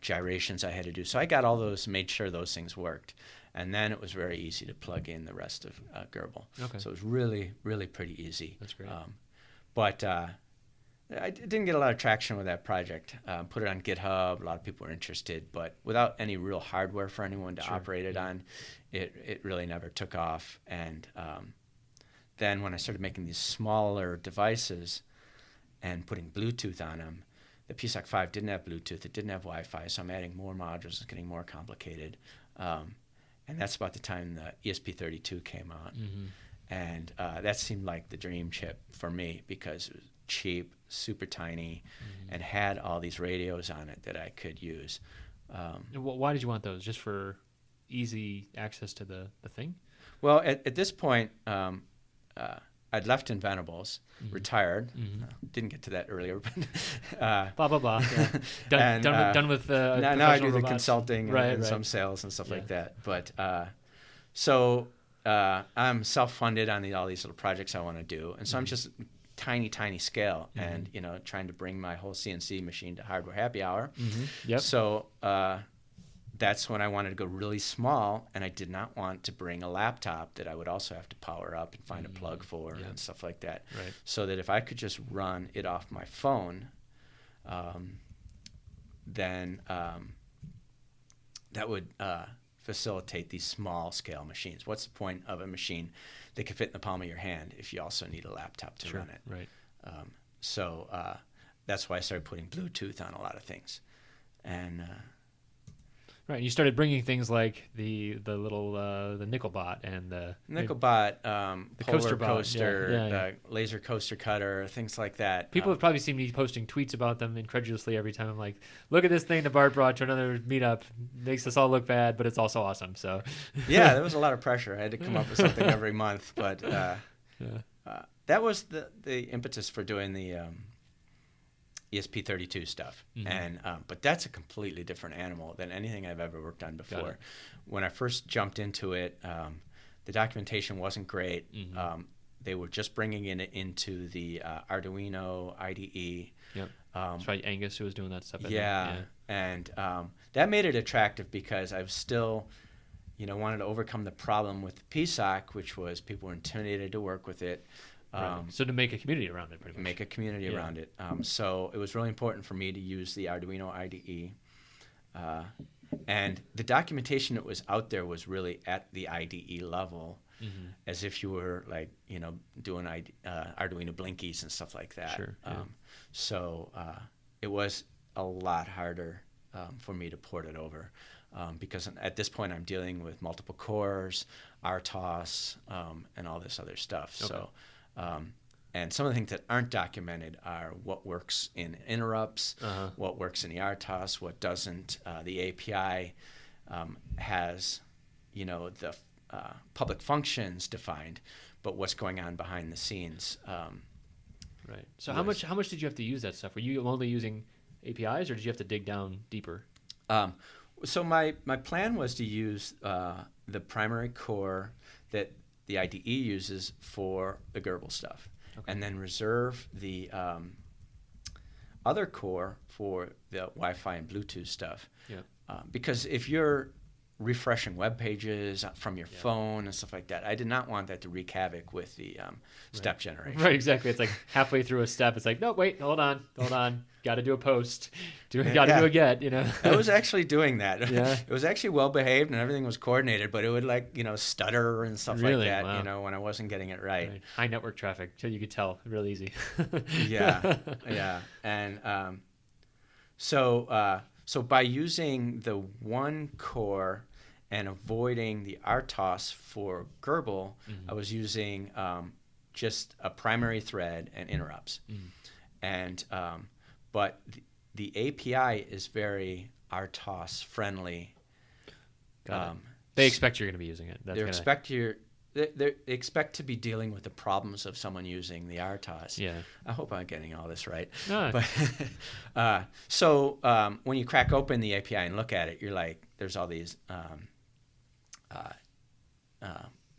gyrations I had to do. So I got all those, made sure those things worked. And then it was very easy to plug in the rest of Gerbil. Okay. So it was really, really pretty easy. That's great. But I didn't get a lot of traction with that project. Put it on GitHub. A lot of people were interested. But without any real hardware for anyone to operate it on, it really never took off. And then when I started making these smaller devices and putting Bluetooth on them, the PSOC 5 didn't have Bluetooth. It didn't have Wi-Fi. So I'm adding more modules. It's getting more complicated. And that's about the time the ESP32 came out. And that seemed like the dream chip for me because it was cheap, super tiny, and had all these radios on it that I could use. Why did you want those? Just for easy access to the thing? Well, at this point, I'd left Inventables, retired. Didn't get to that earlier, but blah blah blah. Yeah. Done with now I do the robots. consulting and some sales and stuff like that. But so I'm self-funded on all these little projects I want to do, and so I'm just tiny scale, and trying to bring my whole CNC machine to hardware happy hour. Yep. So that's when I wanted to go really small, and I did not want to bring a laptop that I would also have to power up and find a plug for and stuff like that. Right. So that if I could just run it off my phone, then that would facilitate these small scale machines. What's the point of a machine that can fit in the palm of your hand if you also need a laptop to run it? Right. So that's why I started putting Bluetooth on a lot of things. And right, and you started bringing things like the little the Nickelbot and the Polar Coaster, the laser coaster cutter, things like that. People have probably seen me posting tweets about them incredulously every time. I'm like, look at this thing that Bart brought to another meetup. Makes us all look bad, but it's also awesome. So yeah, there was a lot of pressure. I had to come up with something every month, but that was the impetus for doing the ESP32 stuff. And but that's a completely different animal than anything I've ever worked on before. When I first jumped into it, the documentation wasn't great. They were just bringing it into the Arduino IDE. Yep. That's probably Angus who was doing that stuff. And that made it attractive because I was still, wanted to overcome the problem with the PSOC, which was people were intimidated to work with it. Right. So to make a community around it, pretty much. Make a community around it. So it was really important for me to use the Arduino IDE. And the documentation that was out there was really at the IDE level, as if you were doing Arduino blinkies and stuff like that. Sure. So it was a lot harder for me to port it over. Because at this point I'm dealing with multiple cores, RTOS, and all this other stuff. Okay. So and some of the things that aren't documented are what works in interrupts, what works in the RTOS, what doesn't. The API has, the public functions defined, but what's going on behind the scenes. Right. So how much did you have to use that stuff? Were you only using APIs, or did you have to dig down deeper? So my plan was to use the primary core that the IDE uses for the Gerbil stuff. and then reserve the other core for the Wi-Fi and Bluetooth stuff. Yeah. Because if you're refreshing web pages from your phone and stuff like that, I did not want that to wreak havoc with the step generation. Right, exactly. It's like halfway through a step, it's like, no, wait, hold on. Got to do a post. Got to do a get, I was actually doing that. Yeah. It was actually well behaved and everything was coordinated, but it would stutter and stuff Really? like that, Wow. When I wasn't getting it right. High network traffic, so you could tell, real easy. Yeah. And so by using the one core and avoiding the RTOS for Gerbil, I was using just a primary thread and interrupts. And but the API is very RTOS friendly. They expect you're going to be using it. They expect to be dealing with the problems of someone using the RTOS. Yeah. I hope I'm getting all this right. No. But so when you crack open the API and look at it, you're like, there's all these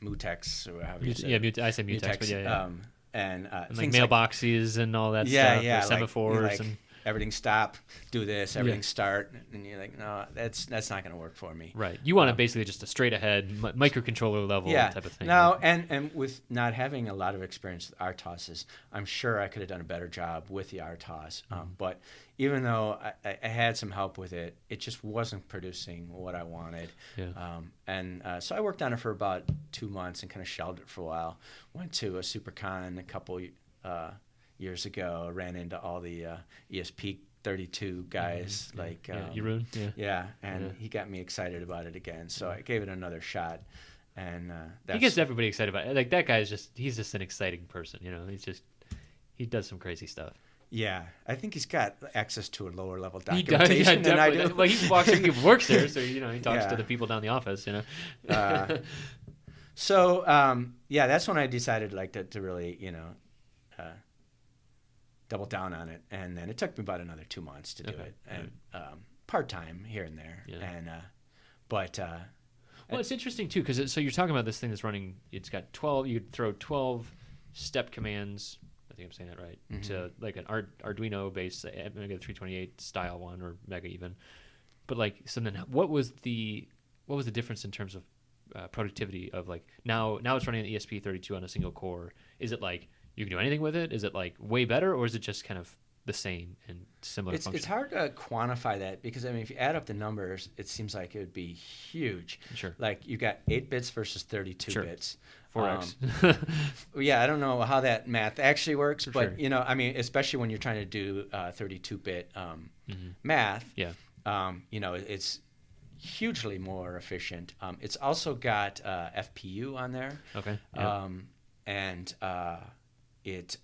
mutex or however you say it. I say mutex, but yeah. And like things mailboxes and all that stuff. Yeah, or semaphores and everything stop, do this, everything start, and you're like, no, that's not going to work for me. Right. You want it basically just a straight ahead microcontroller level type of thing. No, right? and with not having a lot of experience with RTOSs, I'm sure I could have done a better job with the RTOS. But even though I had some help with it, it just wasn't producing what I wanted. Yeah. So I worked on it for about 2 months and kind of shelved it for a while. Went to a SuperCon a couple years ago, ran into all the ESP32 guys like Jeroen. He got me excited about it again, so I gave it another shot, and he gets everybody excited about it. Like that guy's he's just an exciting person, he does some crazy stuff. Yeah, I think he's got access to a lower level documentation than I do. Well, he works there, so he talks to the people down the office. So that's when I decided to really double down on it, and then it took me about another 2 months to do it, and part time here and there, and well, it's interesting too because so you're talking about this thing that's running. It's got 12. You could throw 12 step commands. I think I'm saying that right. To like an Arduino based Mega 328 style one or Mega even, but so then what was the difference in terms of productivity of now it's running an ESP32 on a single core? Is it you can do anything with it? Is it way better, or is it just kind of the same and similar function? It's hard to quantify that because if you add up the numbers, it seems like it would be huge. Sure. You got 8 bits versus 32 bits. 4x. I don't know how that math actually works, but especially when you're trying to do 32-bit math. Yeah. It's hugely more efficient. It's also got FPU on there. Okay. And it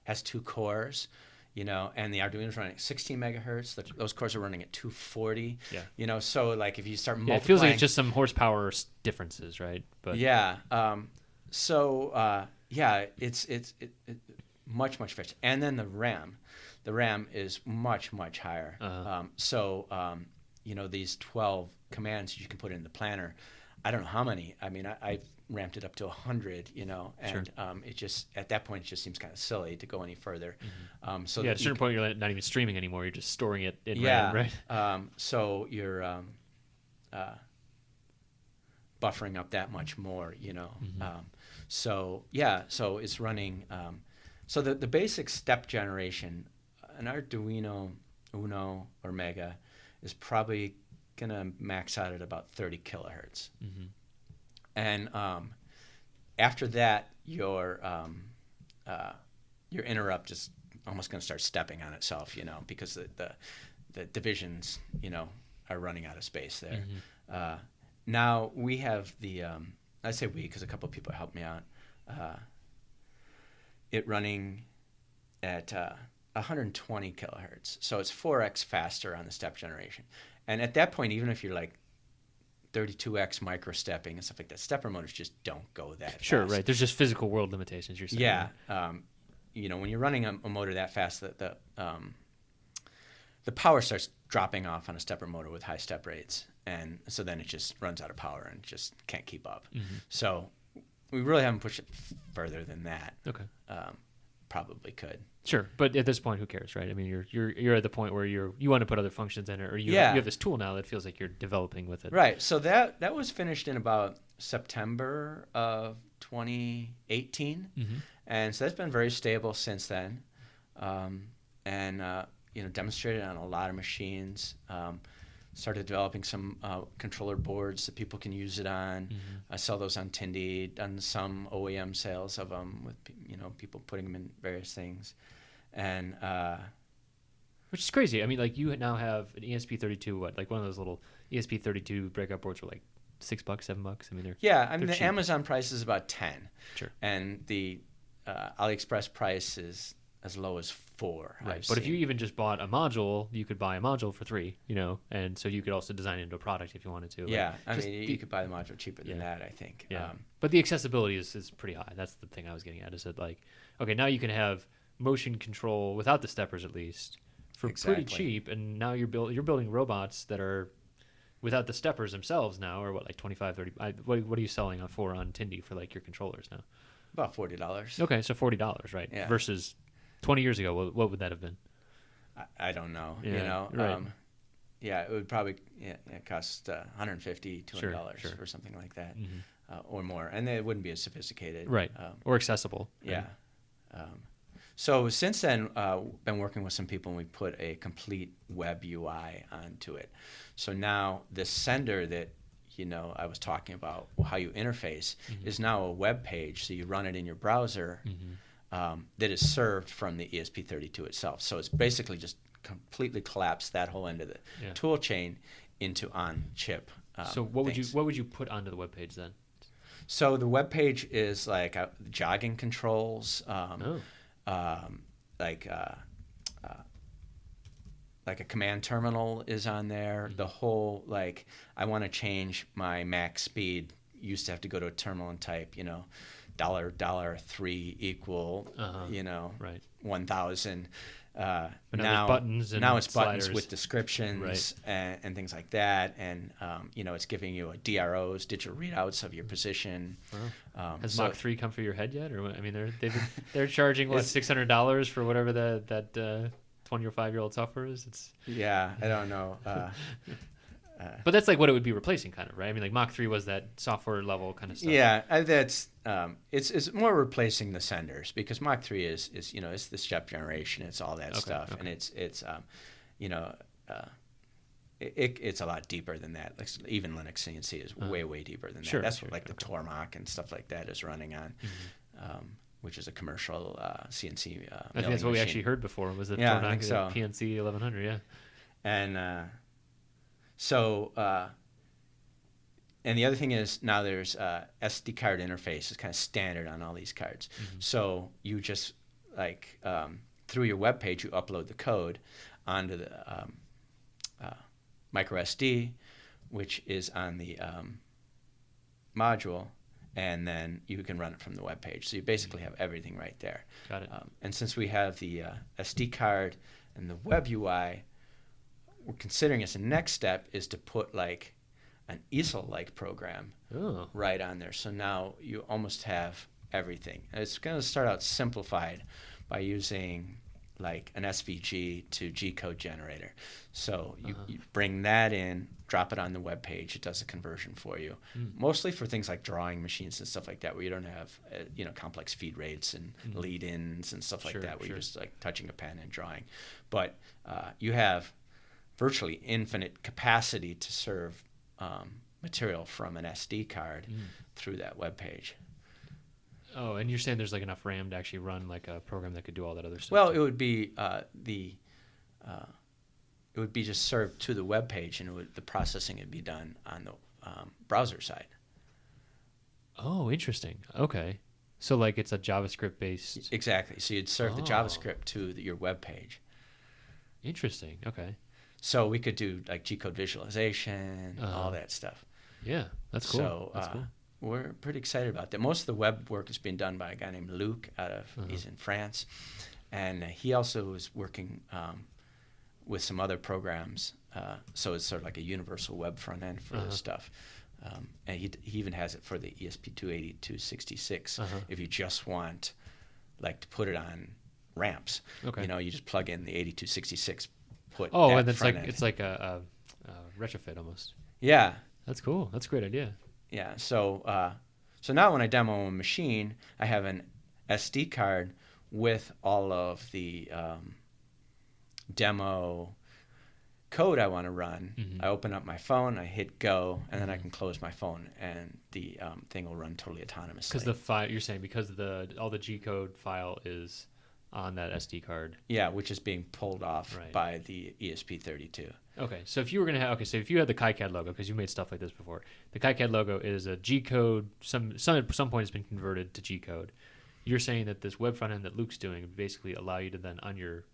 has 2 cores, and the Arduino's running at 16 megahertz. Those cores are running at 240. Yeah. So if you start multiplying, it feels like it's just some horsepower differences, right? But it's much efficient. And then the RAM is much higher. These 12 commands you can put in the planner. I don't know how many. I mean, I've ramped it up to 100, and it just at that point it just seems kind of silly to go any further. At a certain point you're not even streaming anymore. You're just storing it in RAM, right? So you're buffering up that much more, So it's running. So the basic step generation, an Arduino Uno or Mega, is probably gonna max out at about 30 kilohertz. And after that, your interrupt is almost going to start stepping on itself, because the divisions, are running out of space there. Now we have I say we because a couple of people helped me out. It running at 120 kilohertz, so it's 4x faster on the step generation. And at that point, even if you're 32x micro stepping and stuff like that, stepper motors just don't go that fast. Sure, right. There's just physical world limitations, you're saying. Yeah. When you're running a motor that fast, the power starts dropping off on a stepper motor with high step rates. And so then it just runs out of power and just can't keep up. So we really haven't pushed it further than that. Okay. probably could. Sure, but at this point, who cares, right? I mean, you're at the point where you want to put other functions in it, or you have this tool now that feels like you're developing with it. Right. So that was finished in about September of 2018, and so that's been very stable since then, and demonstrated on a lot of machines. Started developing some controller boards that people can use it on. I sell those on Tindy. Done some OEM sales of them with people putting them in various things, and which is crazy. I mean, like you now have an ESP32, like one of those little ESP32 breakout boards for like $6, $7. I mean, the cheap. Amazon price is about 10, sure, and the AliExpress price is as low as 4. Right, but if you even just bought a module, you could buy a module for $3, and so you could also design it into a product if you wanted to. Yeah, you could buy the module cheaper than that, I think. Yeah, but the accessibility is pretty high. That's the thing I was getting at. Is that like, okay, now you can have motion control without the steppers at least for pretty cheap, and now you're building robots that are without the steppers themselves now, or what, like 25, 30. What are you selling on Tindy for like your controllers now? About $40. Okay, so $40, right? Yeah. Versus 20 years ago, what would that have been? I don't know. Yeah, right. It would probably cost $150, $200 or something like that, or more, and it wouldn't be as sophisticated, right? Or accessible. Yeah. So since then, been working with some people, and we put a complete web UI onto it. So now the sender that I was talking about, how you interface, is now a web page. So you run it in your browser. That is served from the ESP32 itself. So it's basically just completely collapsed that whole end of the tool chain into on-chip. So what would you put onto the web page then? So the web page is like jogging controls, like a command terminal is on there. The whole I want to change my max speed. Used to have to go to a terminal and type $$3 equal right. 1,000. But now buttons and it's sliders. buttons with descriptions and things like that, and it's giving you digital readouts of your position. Wow. Has Mach 3 come for your head yet? Or I mean, they're charging what, $600 for whatever that 20 or 5-year-old software is. I don't know. But that's like what it would be replacing, kind of, right? I mean, like Mach 3 was that software level kind of stuff. Yeah, that's it's more replacing the senders, because Mach 3 is it's the step generation, it's all that stuff, and it's it's a lot deeper than that. Like, even Linux CNC is way deeper than that. That's what the Tormach and stuff like that is running on. Which is a commercial CNC. I think that's what we actually heard before. Was the Tormach PNC 1100? Yeah, and. So, and the other thing is now there's SD card interface is kind of standard on all these cards. So you just through your web page, you upload the code onto the micro SD, which is on the module, and then you can run it from the web page. So you basically have everything right there. Got it. And since we have the SD card and the web UI, we're considering as a next step is to put an easel-like program right on there. So now you almost have everything. And it's going to start out simplified by using an SVG to G-code generator. So you bring that in, drop it on the web page. It does a conversion for you, mostly for things like drawing machines and stuff like that, where you don't have complex feed rates and lead-ins and stuff like that, where you're just touching a pen and drawing. But you have virtually infinite capacity to serve material from an SD card through that web page. Oh, and you're saying there's enough RAM to actually run a program that could do all that other stuff? Well, it would be it would be just served to the web page, and the processing would be done on the browser side. Oh, interesting. Okay, so it's a JavaScript based. Exactly. So you'd serve the JavaScript to your web page. Interesting. Okay. So we could do G-code visualization, all that stuff. Yeah, that's cool. So that's cool. We're pretty excited about that. Most of the web work is being done by a guy named Luc he's in France. And he also is working with some other programs. So it's sort of like a universal web front end for this stuff. And he even has it for the ESP280, 266 if you just want to put it on ramps. Okay. You know, you just plug in the 8266. Put Oh, that and it's front like end. it's like a retrofit almost. Yeah. That's cool. That's a great idea. Yeah. So now when I demo a machine, I have an SD card with all of the demo code I want to run. Mm-hmm. I open up my phone, I hit go, and then I can close my phone, and the thing will run totally autonomously. Because the file you're saying because all the G code file is on that SD card. Yeah, which is being pulled off Right. by the ESP32. Okay, so if you were gonna have so if you had the KiCad logo, because you made stuff like this before, the KiCad logo is a G code. At some point it's been converted to G code. You're saying that this web front end that Luke's doing would basically allow you to then on your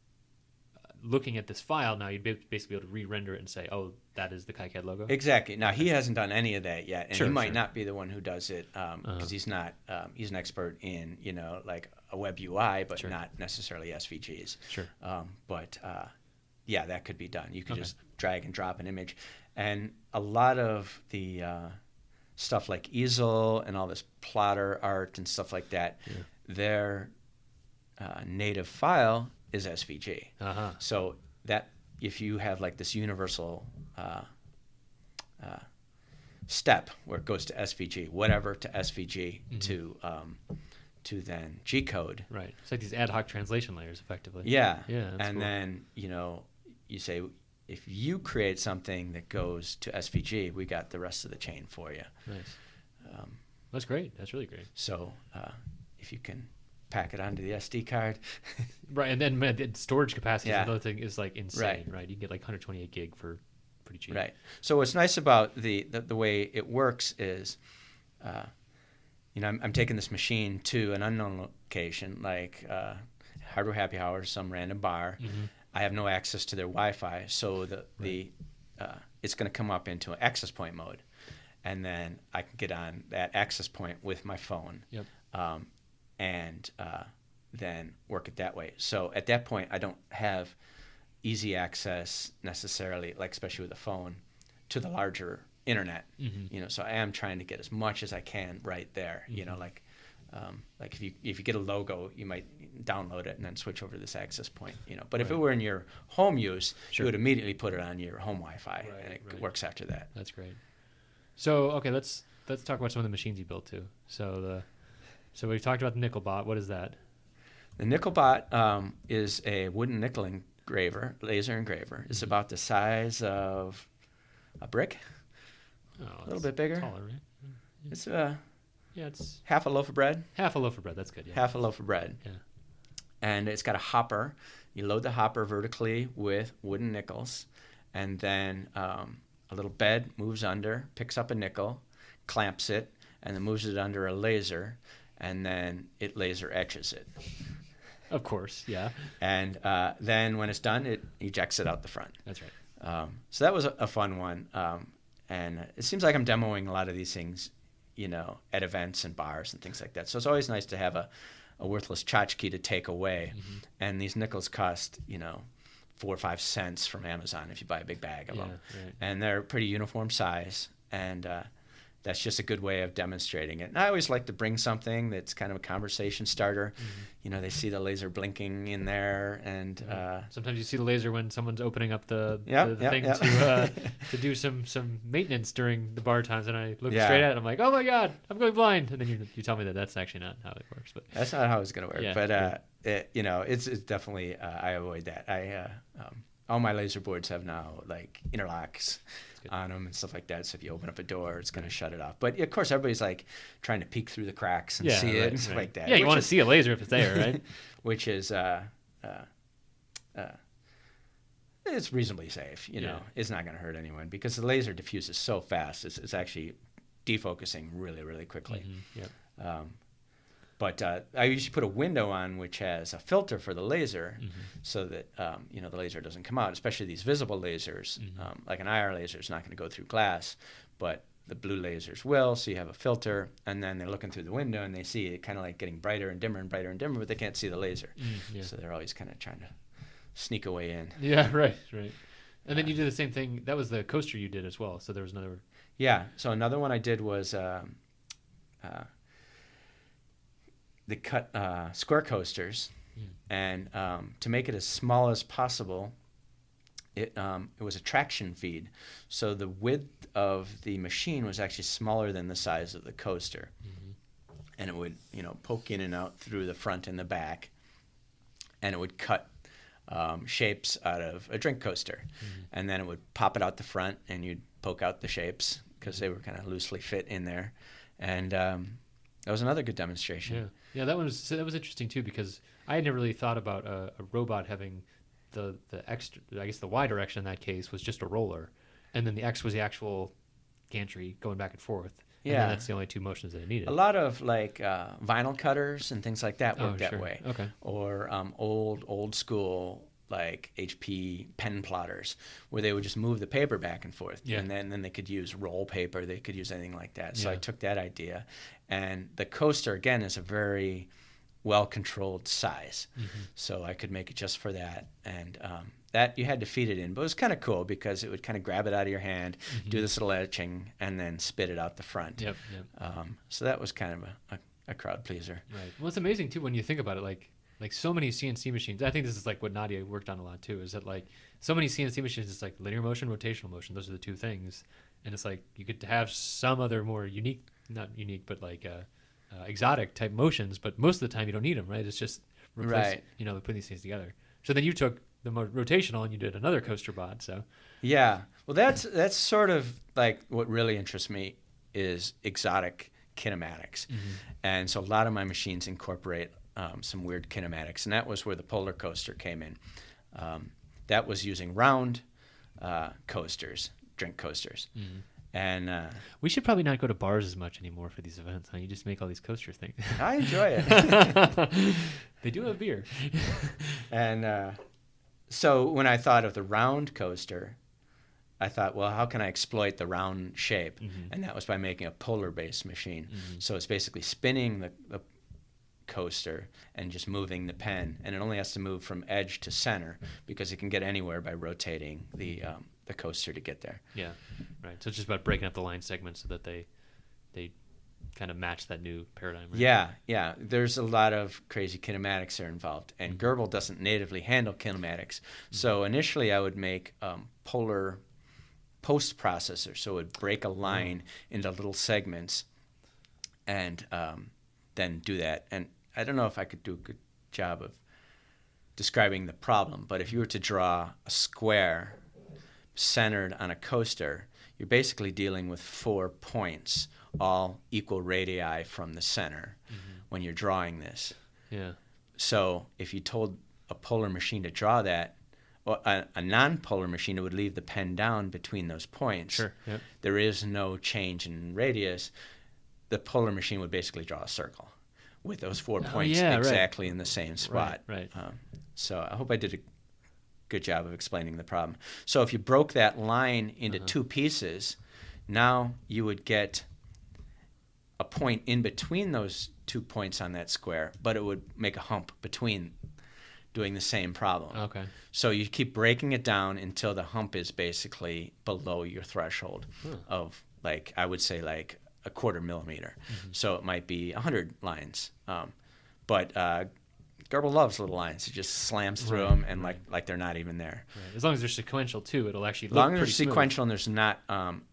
looking at this file now you'd basically be able to re-render it and say, oh, that is the KiCad logo. Exactly. Now he hasn't done any of that yet, and Sure, he might sure. not be the one who does it because he's not. He's an expert in like a web UI, but Sure. not necessarily SVGs. Sure. Yeah, that could be done. You could Okay. just drag and drop an image, and a lot of the stuff like easel and all this plotter art and stuff like that, their native file is SVG. Uh-huh. So that if you have like this universal step where it goes to SVG, whatever to SVG to then G code. Right. It's like these ad hoc translation layers, effectively. Yeah. Yeah. That's And cool. then you say if you create something that goes to SVG, we got the rest of the chain for you. Nice. That's great. That's really great. So if you can pack it onto the SD card. Right, and then the storage capacity Yeah. is another thing is like insane, Right. right? You can get like 128 gig for pretty cheap. Right. So what's nice about the way it works is, I'm taking this machine to an unknown location, like Hardware Happy Hour, some random bar. Mm-hmm. I have no access to their Wi-Fi, so it's going to come up into an access point mode, and then I can get on that access point with my phone. Yep. And then work it that way. So at that point, I don't have easy access necessarily, like especially with a phone, to the larger internet. Mm-hmm. So I am trying to get as much as I can right there. Mm-hmm. Like if you get a logo, you might download it and then switch over to this access point. But if it Right. were in your home use, Sure. you would immediately put it on your home Wi-Fi, Right, and it right. works after that. That's great. So okay, let's talk about some of the machines you built too. So we've talked about the Nickelbot. What is that? The Nickelbot is a wooden nickel engraver, laser engraver. It's about the size of a brick, Oh, a little bit bigger. taller, right? It's Yeah, it's half a loaf of bread, half a loaf of bread. That's good. Yeah. half a loaf of bread. Yeah. And it's got a hopper. You load the hopper vertically with wooden nickels, and then a little bed moves under, picks up a nickel, clamps it, and then moves it under a laser, and then it laser etches it. Of course. Yeah. And then when it's done, it ejects it out the front. That's right. So that was a fun one. And it seems like I'm demoing a lot of these things, at events and bars and things like that. So it's always nice to have a worthless tchotchke to take away. Mm-hmm. And these nickels cost, 4 or 5 cents from Amazon if you buy a big bag of Yeah. them. Right. And they're pretty uniform size. And that's just a good way of demonstrating it. And I always like to bring something that's kind of a conversation starter. Mm-hmm. They see the laser blinking in there, and Sometimes you see the laser when someone's opening up the Yep, thing yep. to do some maintenance during the bar times, and I look Yeah. straight at it. I'm like, oh my god, I'm going blind, and then you tell me that that's actually not how it works. But that's not how it's going to work. Yeah, But yeah. it's definitely I avoid that. All my laser boards have now like interlocks good. on them and stuff like that. So if you open up a door, it's going to shut it off. But of course, everybody's like trying to peek through the cracks and yeah, see right, it and stuff right. like that. Yeah, you which want to is- see a laser if it's there, right? which is it's reasonably safe. Yeah. It's not going to hurt anyone because the laser diffuses so fast. It's actually defocusing really, really quickly. Mhm, yep. But I usually put a window on which has a filter for the laser, Mhm. so that the laser doesn't come out. Especially these visible lasers, Mhm. like an IR laser is not going to go through glass, but the blue lasers will. So you have a filter, and then they're looking through the window and they see it kind of like getting brighter and dimmer and brighter and dimmer, but they can't see the laser. Yeah. So they're always kind of trying to sneak away in. Yeah, right. And then you did the same thing. That was the coaster you did as well. So there was another. Yeah. So another one I did was they cut square coasters And to make it as small as possible, it was a traction feed. So the width of the machine was actually smaller than the size of the coaster. And it would, poke in and out through the front and the back, and it would cut shapes out of a drink coaster. And then it would pop it out the front, and you'd poke out the shapes because they were kind of loosely fit in there. And that was another good demonstration. Yeah, that was interesting too, because I had never really thought about a robot having the extra, I guess the Y direction in that case was just a roller, and then the X was the actual gantry going back and forth. And then that's the only two motions that it needed. A lot of like vinyl cutters and things like that work that way. Okay. Or old school like HP pen plotters, where they would just move the paper back and forth. Yeah. And then they could use roll paper. They could use anything like that. So I took that idea. And the coaster, again, is a very well-controlled size. So I could make it just for that. And that you had to feed it in. But it was kind of cool because it would kind of grab it out of your hand, do this little etching, and then spit it out the front. Yep. So that was kind of a crowd pleaser. Right. Well, it's amazing, too, when you think about it, like so many CNC machines. I think this is like what Nadia worked on a lot, too, is that like so many CNC machines, it's like linear motion, rotational motion. Those are the two things. And it's like you could have some other more unique, not unique, but like exotic type motions, but most of the time you don't need them, right? It's just replace, putting these things together. So then you took the rotational and you did another coaster bot. So yeah, well, that's sort of like what really interests me is exotic kinematics. And so a lot of my machines incorporate some weird kinematics, and that was where the polar coaster came in. That was using round coasters, drink coasters. And we should probably not go to bars as much anymore for these events, huh? You just make all these coaster things. I enjoy it. They do have beer. And so when I thought of the round coaster, I thought, well, how can I exploit the round shape? And that was by making a polar-based machine. So it's basically spinning the coaster and just moving the pen, and it only has to move from edge to center because it can get anywhere by rotating the coaster to get there. Yeah, right. So it's just about breaking up the line segments so that they kind of match that new paradigm. Right? Yeah. There's a lot of crazy kinematics that are involved, and Gerbil doesn't natively handle kinematics. So initially I would make polar post processor, so it would break a line into little segments and then do that. And I don't know if I could do a good job of describing the problem, but if you were to draw a square centered on a coaster, you're basically dealing with 4 points, all equal radii from the center when you're drawing this. Yeah. So if you told a polar machine to draw that, or a non-polar machine, it would leave the pen down between those points. Sure. Yep. There is no change in radius. The polar machine would basically draw a circle with those 4 points exactly in the same spot. Right. So I hope I did a good job of explaining the problem. So if you broke that line into 2 pieces, now you would get a point in between those 2 points on that square, but it would make a hump between doing the same problem. Okay. So you keep breaking it down until the hump is basically below your threshold of, like, I would say like a 1/4 millimeter. So it might be 100 lines. But Gerbil loves little lines. It just slams through them and like they're not even there. Right. As long as they're sequential too, it'll actually As look long as pretty they're sequential and there's not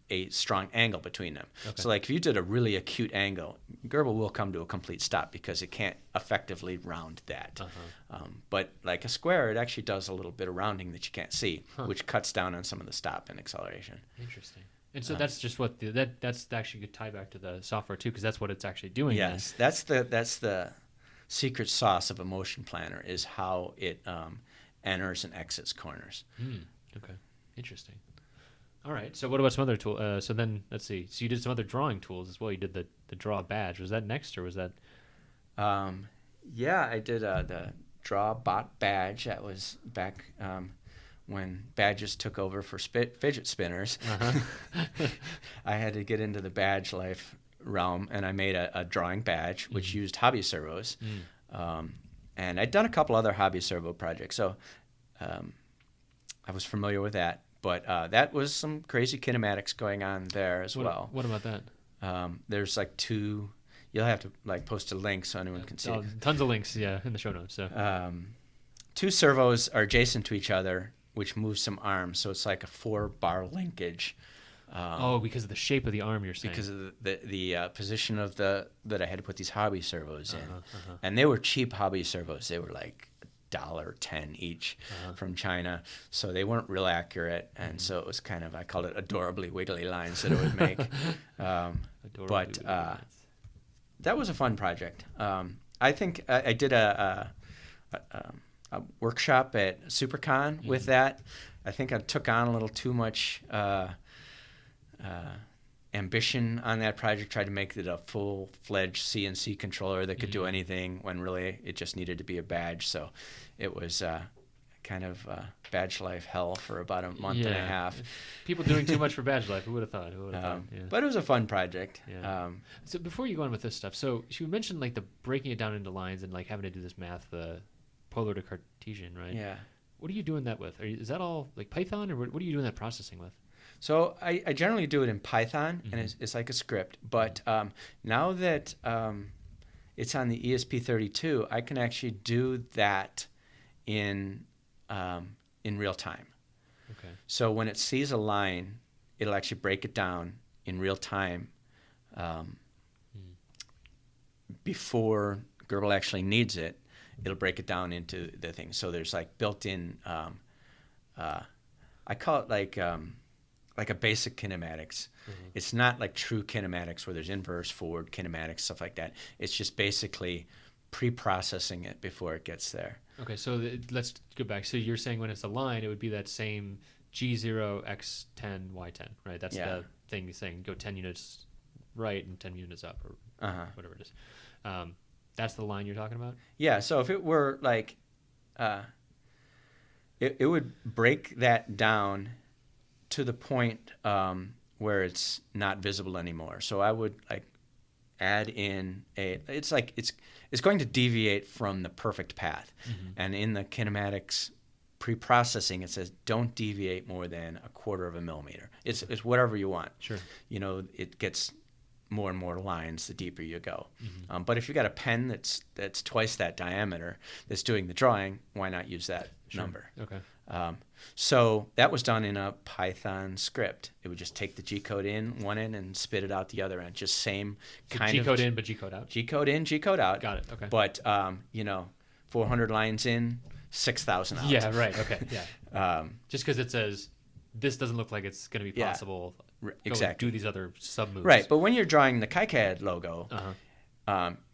a strong angle between them. Okay. So like if you did a really acute angle, Gerbil will come to a complete stop because it can't effectively round that. But like a square, it actually does a little bit of rounding that you can't see, which cuts down on some of the stop and acceleration. Interesting. And so that's just what that's actually a good tie back to the software too, because that's what it's actually doing. Yes, that's the secret sauce of a motion planner is how it enters and exits corners. Okay, interesting. All right. So what about some other tool? So then let's see. So you did some other drawing tools as well. You did the draw badge. Was that next or was that? Yeah, I did the draw bot badge. That was back when badges took over for fidget spinners. I had to get into the badge life realm, and I made a drawing badge which used hobby servos. And I'd done a couple other hobby servo projects, so I was familiar with that. But that was some crazy kinematics going on there as well. What about that? There's like 2, you'll have to like post a link so anyone can see. Tons of links, in the show notes. So. 2 servos are adjacent to each other, which moves some arms, so it's like a 4-bar linkage. Because of the shape of the arm, you're saying. Because of the position of that I had to put these hobby servos in, and they were cheap hobby servos. They were like $1.10 each from China, so they weren't real accurate, and so it was kind of, I called it adorably wiggly lines that it would make. That was a fun project. I think I did a workshop at SuperCon with that. I think I took on a little too much ambition on that project, tried to make it a full-fledged CNC controller that could do anything when really it just needed to be a badge. So it was kind of badge life hell for about a month and a half. People doing too much for badge life. Who would have thought? But it was a fun project. Yeah. So before you go on with this stuff, so you mentioned like the breaking it down into lines and like having to do this math, polar to Cartesian, right? Yeah. What are you doing that with? Is that all like Python, or what are you doing that processing with? So I generally do it in Python, and it's like a script. But now that it's on the ESP32, I can actually do that in real time. Okay. So when it sees a line, it'll actually break it down in real time before Gerbil actually needs it. It'll break it down into the thing. So there's like built-in, I call it like a basic kinematics. It's not like true kinematics where there's inverse, forward kinematics, stuff like that. It's just basically pre-processing it before it gets there. Okay, so let's go back. So you're saying when it's a line, it would be that same G0, X10, Y10, right? That's the thing you're saying, go 10 units right and 10 units up, or whatever it is. That's the line you're talking about? Yeah, so if it were like, it would break that down to the point where it's not visible anymore. So I would like add in it's going to deviate from the perfect path. And in the kinematics pre-processing, it says don't deviate more than 1/4 of a millimeter. It's whatever you want. Sure. It gets more and more lines the deeper you go. But if you got a pen that's twice that diameter that's doing the drawing, why not use that number? Okay. So that was done in a Python script. It would just take the G code in one end and spit it out the other end. Just same kind of G code in, but G code out. G code in, G code out. Got it. Okay. But 400 lines in, 6,000 out. Yeah. Right. Okay. Yeah. Just because it says this doesn't look like it's going to be possible. Exactly. Do these other sub moves. Right. But when you're drawing the KiCad logo,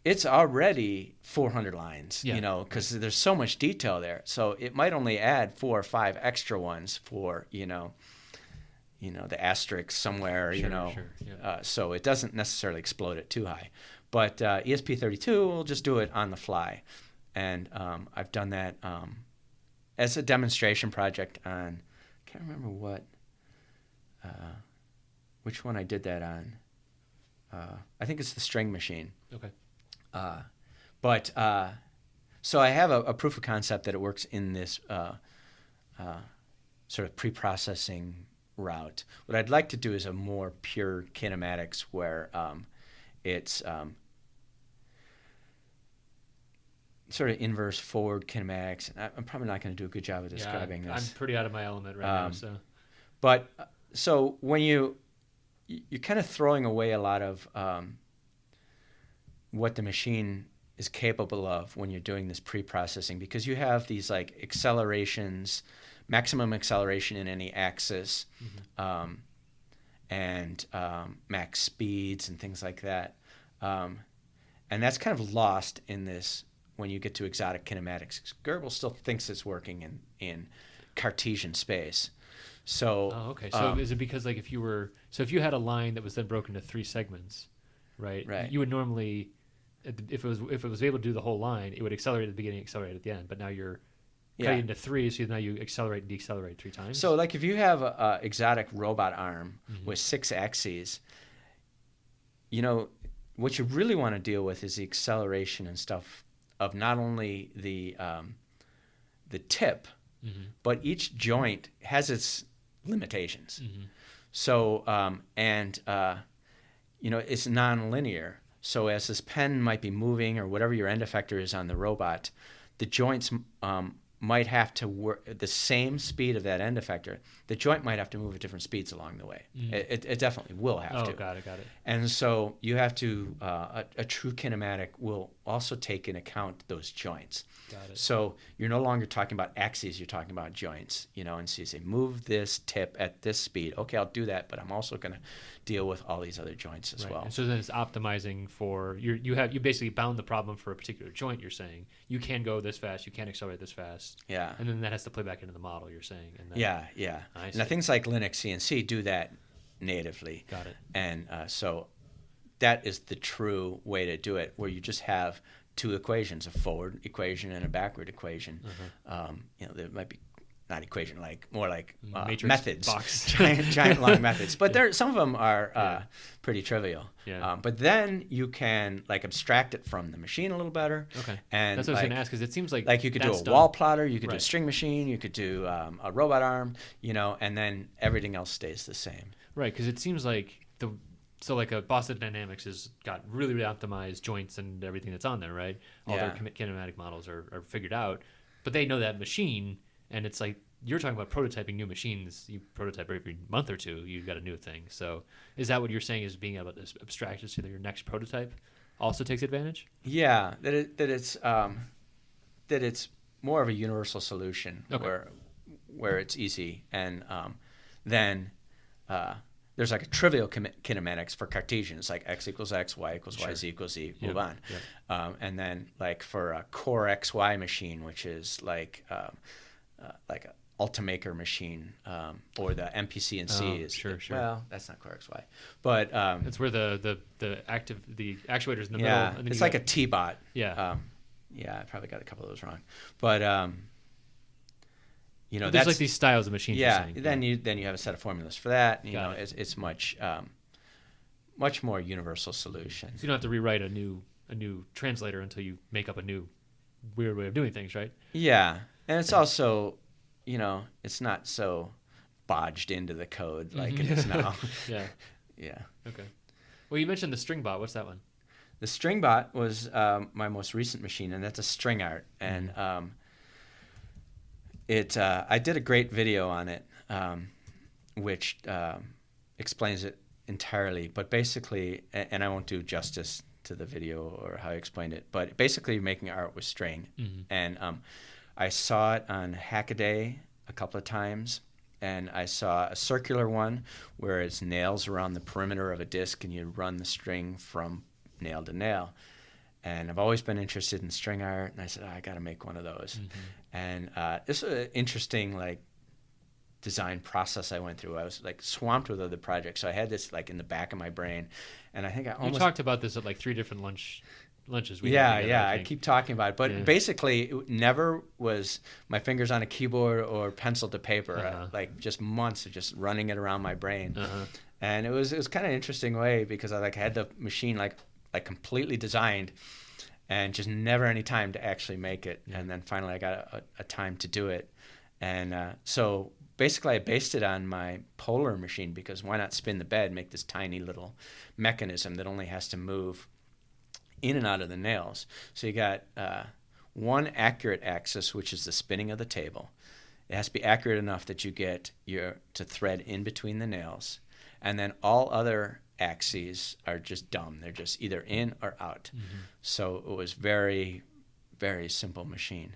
it's already 400 lines, because there's so much detail there. So it might only add 4 or 5 extra ones for, the asterisk somewhere, Sure. Yeah. So it doesn't necessarily explode it too high. But ESP32 will just do it on the fly. And I've done that as a demonstration project on, I can't remember which one I did that on. I think it's the string machine. Okay. So I have a proof of concept that it works in this sort of pre-processing route. What I'd like to do is a more pure kinematics where it's sort of inverse forward kinematics. I'm probably not going to do a good job of describing this. I'm pretty out of my element right now. So when you're kind of throwing away a lot of what the machine is capable of when you're doing this pre-processing, because you have these like accelerations, maximum acceleration in any axis, and max speeds and things like that. And that's kind of lost in this when you get to exotic kinematics. Gerbil still thinks it's working in Cartesian space. So okay. So is it because like if you had a line that was then broken into 3 segments, right? You would normally, if it was able to do the whole line, it would accelerate at the beginning, accelerate at the end. But now you're cutting into 3, so now you accelerate and decelerate 3 times. So like if you have a exotic robot arm with 6 axes, what you really want to deal with is the acceleration and stuff of not only the tip, but each joint has its limitations. So it's non-linear. So as this pen might be moving or whatever your end effector is on the robot, the joints might have to work at the same speed of that end effector. The joint might have to move at different speeds along the way. It definitely will have to. Oh, got it. And so you have to, a true kinematic will also take into account those joints. Got it. So you're no longer talking about axes, you're talking about joints, and so you say, move this tip at this speed. Okay, I'll do that, but I'm also going to deal with all these other joints as well. And so then it's optimizing for, you basically bound the problem for a particular joint, you're saying. You can go this fast, you can accelerate this fast. Yeah. And then that has to play back into the model, you're saying. And then, yeah. Now things like Linux CNC do that natively. Got it. And so that is the true way to do it, where you just have two equations, a forward equation and a backward equation. There might be not equation, more like methods, box. giant long methods. But some of them are pretty trivial. Yeah. But then you can abstract it from the machine a little better. Okay. And that's what I was going to ask, because it seems like you could do a wall plotter, you could do a string machine, you could do a robot arm, and then everything else stays the same. Right, because it seems like a Boston Dynamics has got really, really optimized joints and everything that's on there, right? All their kinematic models are figured out, but they know that machine, and it's like you're talking about prototyping new machines. You prototype every month or two, you've got a new thing. So is that what you're saying, is being able to abstract it to your next prototype also takes advantage? Yeah, that it's more of a universal solution. Okay. where it's easy, and then there's a trivial kinematics for Cartesian. It's like x equals x, y equals y, z equals z, move on. Yep. And then for a core XY machine, which is like a Ultimaker machine, or the MPCNC is. Sure. Well, that's not core XY, but it's where the actuator's in the middle. Yeah, And then it's like a T-bot. Yeah. I probably got a couple of those wrong, but there's that's like these styles of machines. Yeah, you're then you have a set of formulas for that. It's much more universal solution. So you don't have to rewrite a new translator until you make up a new weird way of doing things, right? Yeah, and it's also, it's not so bodged into the code like it is now. Yeah. Yeah. Okay. Well, you mentioned the string bot. What's that one? The string bot was my most recent machine, and that's a string art, and I did a great video on it, which explains it entirely. But basically, and I won't do justice to the video or how I explained it, but basically you're making art with string. And I saw it on Hackaday a couple of times, and I saw a circular one where it's nails around the perimeter of a disc, and you run the string from nail to nail. And I've always been interested in string art, and I said, I got to make one of those. And this was an interesting design process I went through. I was swamped with other projects, so I had this in the back of my brain, and I think I almost... You talked about this at 3 different lunches we had together, together, I keep talking about it, but basically it never was my fingers on a keyboard or pencil to paper. Just months of just running it around my brain, and it was kind of an interesting way, because I had the machine completely designed, and just never any time to actually make it. And then finally I got a time to do it, and so basically I based it on my Polar machine, because why not spin the bed, make this tiny little mechanism that only has to move in and out of the nails. So you got one accurate axis, which is the spinning of the table. It has to be accurate enough that you get to thread in between the nails, and then all other axes are just dumb. They're just either in or out. So it was very, very simple machine.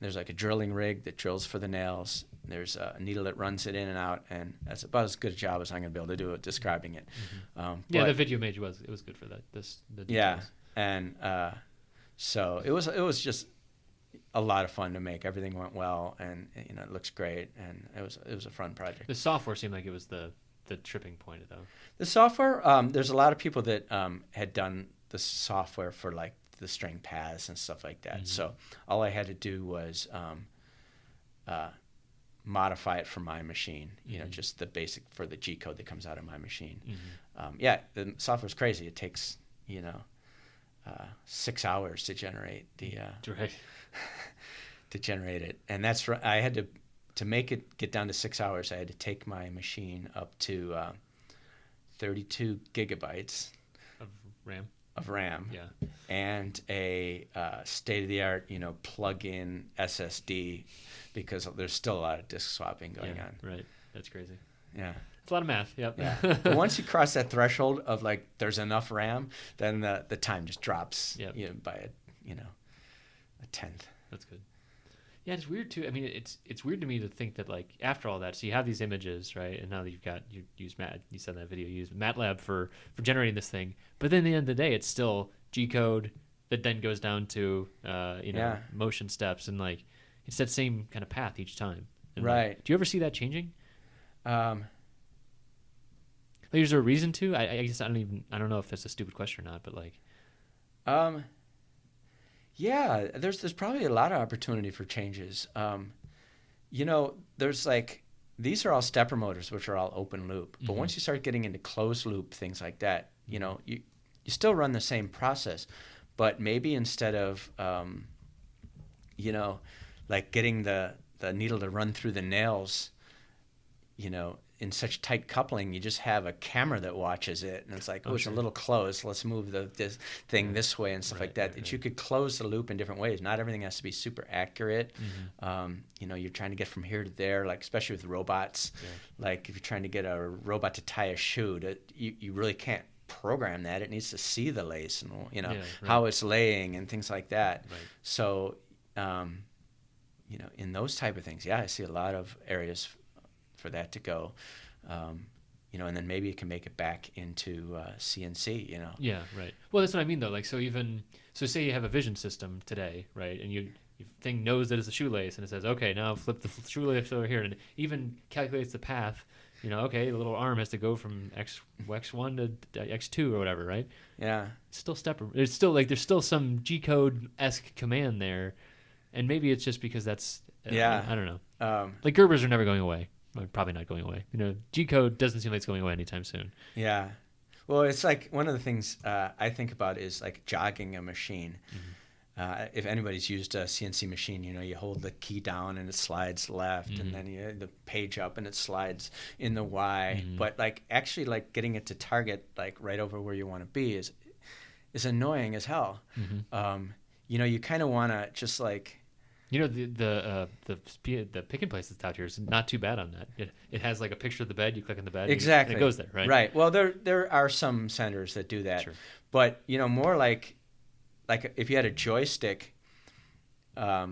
There's a drilling rig that drills for the nails. There's a needle that runs it in and out, and that's about as good a job as I'm going to be able to do at describing it. The video made it was good for that. The details. And so it was just a lot of fun to make. Everything went well, and it looks great, and it was a fun project. The software seemed like it was the tripping point, though. The software, there's a lot of people that had done the software for the string paths and stuff like that. So all I had to do was modify it for my machine, just the basic for the G code that comes out of my machine. The software's crazy. It takes 6 hours to generate to generate it, and that's right. I had to make it get down to 6 hours. I had to take my machine up to 32 gigabytes of RAM. of RAM Yeah. and a state-of-the-art, plug-in SSD, because there's still a lot of disk swapping going on. Right. That's crazy. Yeah. It's a lot of math. Yep. Yeah. But once you cross that threshold of like there's enough RAM, then the time just drops by a tenth. That's good. Yeah, it's weird too. I mean, it's weird to me to think that like after all that, so you have these images, right? And now that you use you said in that video, you use MATLAB for generating this thing. But then at the end of the day, it's still G code that then goes down to motion steps, and like it's that same kind of path each time. And, right. Like, do you ever see that changing? Like, is there a reason to? I guess I don't know if that's a stupid question or not, but like. Yeah, there's probably a lot of opportunity for changes. There's like, these are all stepper motors, which are all open loop. But once you start getting into closed loop, things like that, you still run the same process, but maybe instead of, like getting the needle to run through the nails, in such tight coupling, you just have a camera that watches it, and it's like, it's a little close. Let's move this thing this way and stuff like that. That you could close the loop in different ways. Not everything has to be super accurate. You're trying to get from here to there, like especially with robots. Yeah. Like if you're trying to get a robot to tie a shoe, you really can't program that. It needs to see the lace and how it's laying and things like that. Right. So, in those type of things, I see a lot of areas for that to go, and then maybe it can make it back into CNC, Yeah, right. Well, that's what I mean, though. Like, so say you have a vision system today, right, and your thing knows that it's a shoelace, and it says, okay, now flip the shoelace over here, and it even calculates the path. Okay, the little arm has to go from X1 to X2 or whatever, right? Yeah. It's still stepper. It's still like there's still some G code-esque command there, and maybe it's just because that's I don't know. Like Gerbers are never going away. Probably not going away. G code doesn't seem like it's going away anytime soon. Yeah. Well, it's like one of the things I think about is like jogging a machine. If anybody's used a CNC machine, you hold the key down and it slides left, and then the page up and it slides in the Y. But like actually like getting it to target like right over where you want to be is annoying as hell. You kind of want to just like. The pick and place that's out here is not too bad on that. It has like a picture of the bed. You click on the bed, exactly, and it goes there, right? Right. Well, there are some centers that do that, but more like if you had a joystick, where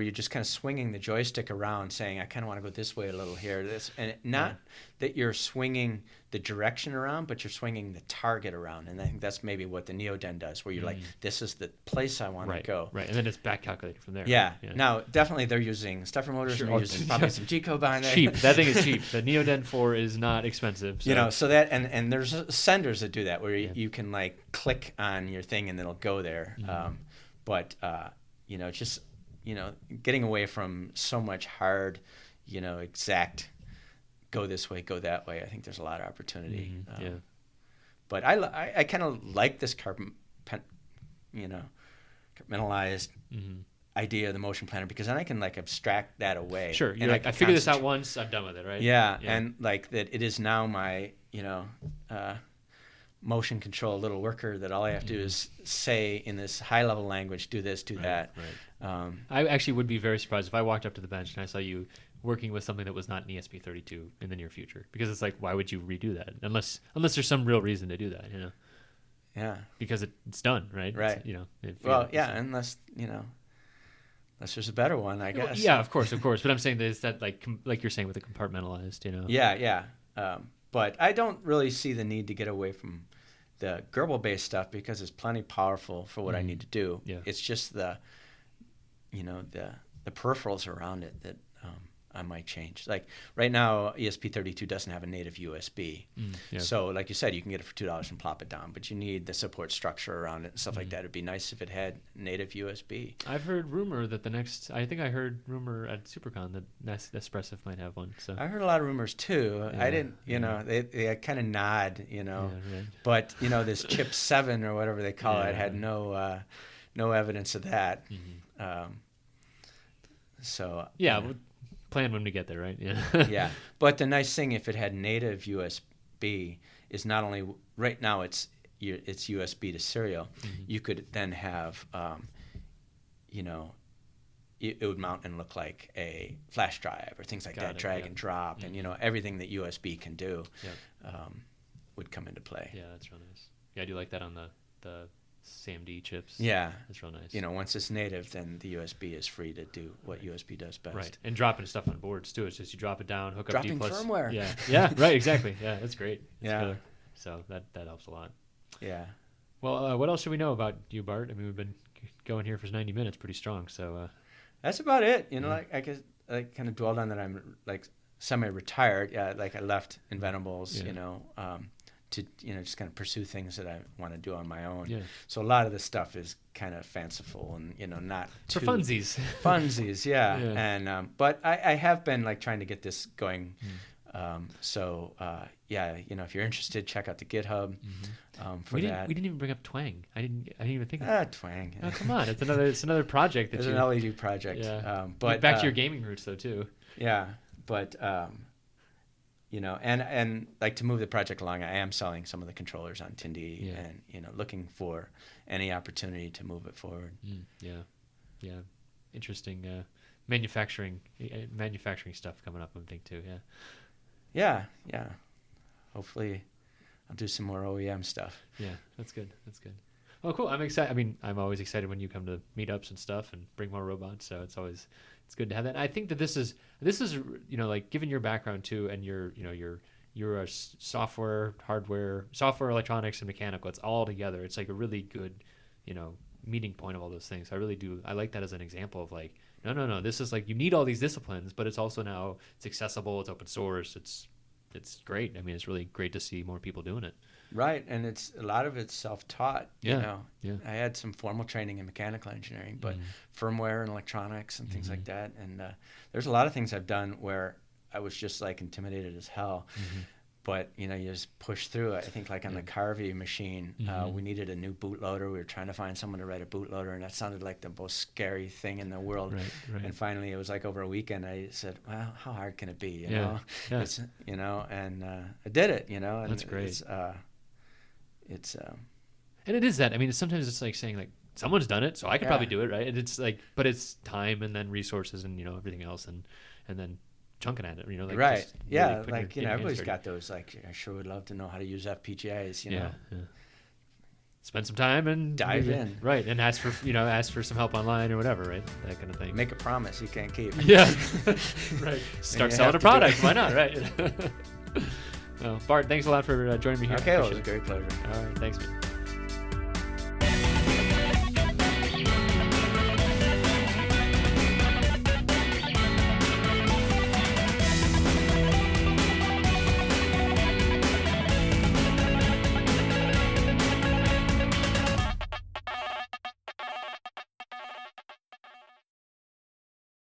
you're just kind of swinging the joystick around, saying, I kind of want to go this way a little here, and not that you're swinging the direction around, but you're swinging the target around. And I think that's maybe what the Neoden does, where you're like, this is the place I want to go. Right, and then it's back calculated from there. Yeah. Now, definitely they're using stepper motors, and they're using probably some G-code behind there. Cheap. That thing is cheap. The Neoden 4 is not expensive. So. So that, and there's senders that do that, where you can like click on your thing and it'll go there. Just... getting away from so much hard, exact, go this way, go that way. I think there's a lot of opportunity. But I kind of like this compartmentalized idea of the motion planner, because then I can like abstract that away. Sure. You're like, I figured this out once, I'm done with it, right? Yeah. And like that it is now my, motion control little worker that all I have to do is say in this high level language, do this, do that. Right. I actually would be very surprised if I walked up to the bench and I saw you working with something that was not an ESP32 in the near future, because it's like, why would you redo that unless there's some real reason to do that, Yeah. Because it's done, right? Right. Unless unless there's a better one, I guess. Yeah, of course. But I'm saying that like you're saying with the compartmentalized, Yeah. But I don't really see the need to get away from the Gerbil-based stuff, because it's plenty powerful for what I need to do. Yeah. It's just the peripherals around it that I might change. Like right now, ESP32 doesn't have a native USB. So like you said, you can get it for $2 and plop it down, but you need the support structure around it and stuff like that. It'd be nice if it had native USB. I've heard rumor that I heard rumor at SuperCon that Nespresso might have one. So I heard a lot of rumors too. I didn't, they kind of nod, right. But this Chip 7 or whatever they call it had no evidence of that. Plan when we get there, right? Yeah. Yeah. But the nice thing, if it had native USB, is not only right now it's it's USB to serial, you could then have, it would mount and look like a flash drive or things like that, drag and drop, and everything that USB can do would come into play. Yeah, that's real nice. Yeah, I do like that on the SAMD chips. Yeah, that's real nice. Once it's native, then the USB is free to do what USB does best. Right, and dropping stuff on boards too. It's just you drop it down, hook dropping up D+. Firmware. Yeah, right, exactly. Yeah, that's great. That's killer. So that helps a lot. Yeah. Well, what else should we know about you, Bart? I mean, we've been going here for 90 minutes, pretty strong. So that's about it. I guess I kind of dwelled on that. I'm like semi-retired. Yeah, like I left Inventables. To just kind of pursue things that I want to do on my own. Yeah. So a lot of this stuff is kind of fanciful and not for funsies. Funsies, yeah. And but I have been like trying to get this going. If you're interested, check out the GitHub for that. We didn't even bring up Twang. I didn't even think of Twang. Oh, come on, it's another project. It's an LED project. Yeah. But back to your gaming roots though too. Yeah, but. And like to move the project along, I am selling some of the controllers on Tindy and, looking for any opportunity to move it forward. Yeah. Interesting manufacturing stuff coming up, I think, too. Yeah. Hopefully I'll do some more OEM stuff. Yeah, that's good. Well, cool. I'm excited. I mean, I'm always excited when you come to meetups and stuff and bring more robots. So it's good to have that. And I think that this is like given your background too, and you're a software, electronics, and mechanical. It's all together. It's like a really good, meeting point of all those things. I really do. I like that as an example of like, no. This is like you need all these disciplines, but it's also now it's accessible. It's open source. It's great. I mean, it's really great to see more people doing it. Right, and a lot of it's self-taught. Yeah. I had some formal training in mechanical engineering, but firmware and electronics and things like that. And there's a lot of things I've done where I was just like intimidated as hell. But you just push through it. I think like on the Carvey machine, we needed a new bootloader. We were trying to find someone to write a bootloader, and that sounded like the most scary thing in the world. Right. And finally, it was like over a weekend. I said, "Well, how hard can it be?" You know, it's and I did it. And that's great. And it is that. I mean, sometimes it's like saying like someone's done it, so I could probably do it, right? And it's like, but it's time and then resources and everything else, and then chunking at it, like right, really like everybody's got those. Like, I sure would love to know how to use FPGAs. You know, spend some time and dive in, right, and ask for some help online or whatever, right? That kind of thing. Make a promise you can't keep. Yeah, right. Start selling a product. Why not, right? Well, Bart, thanks a lot for joining me here. Okay, well, it was a great pleasure. All right, thanks, man.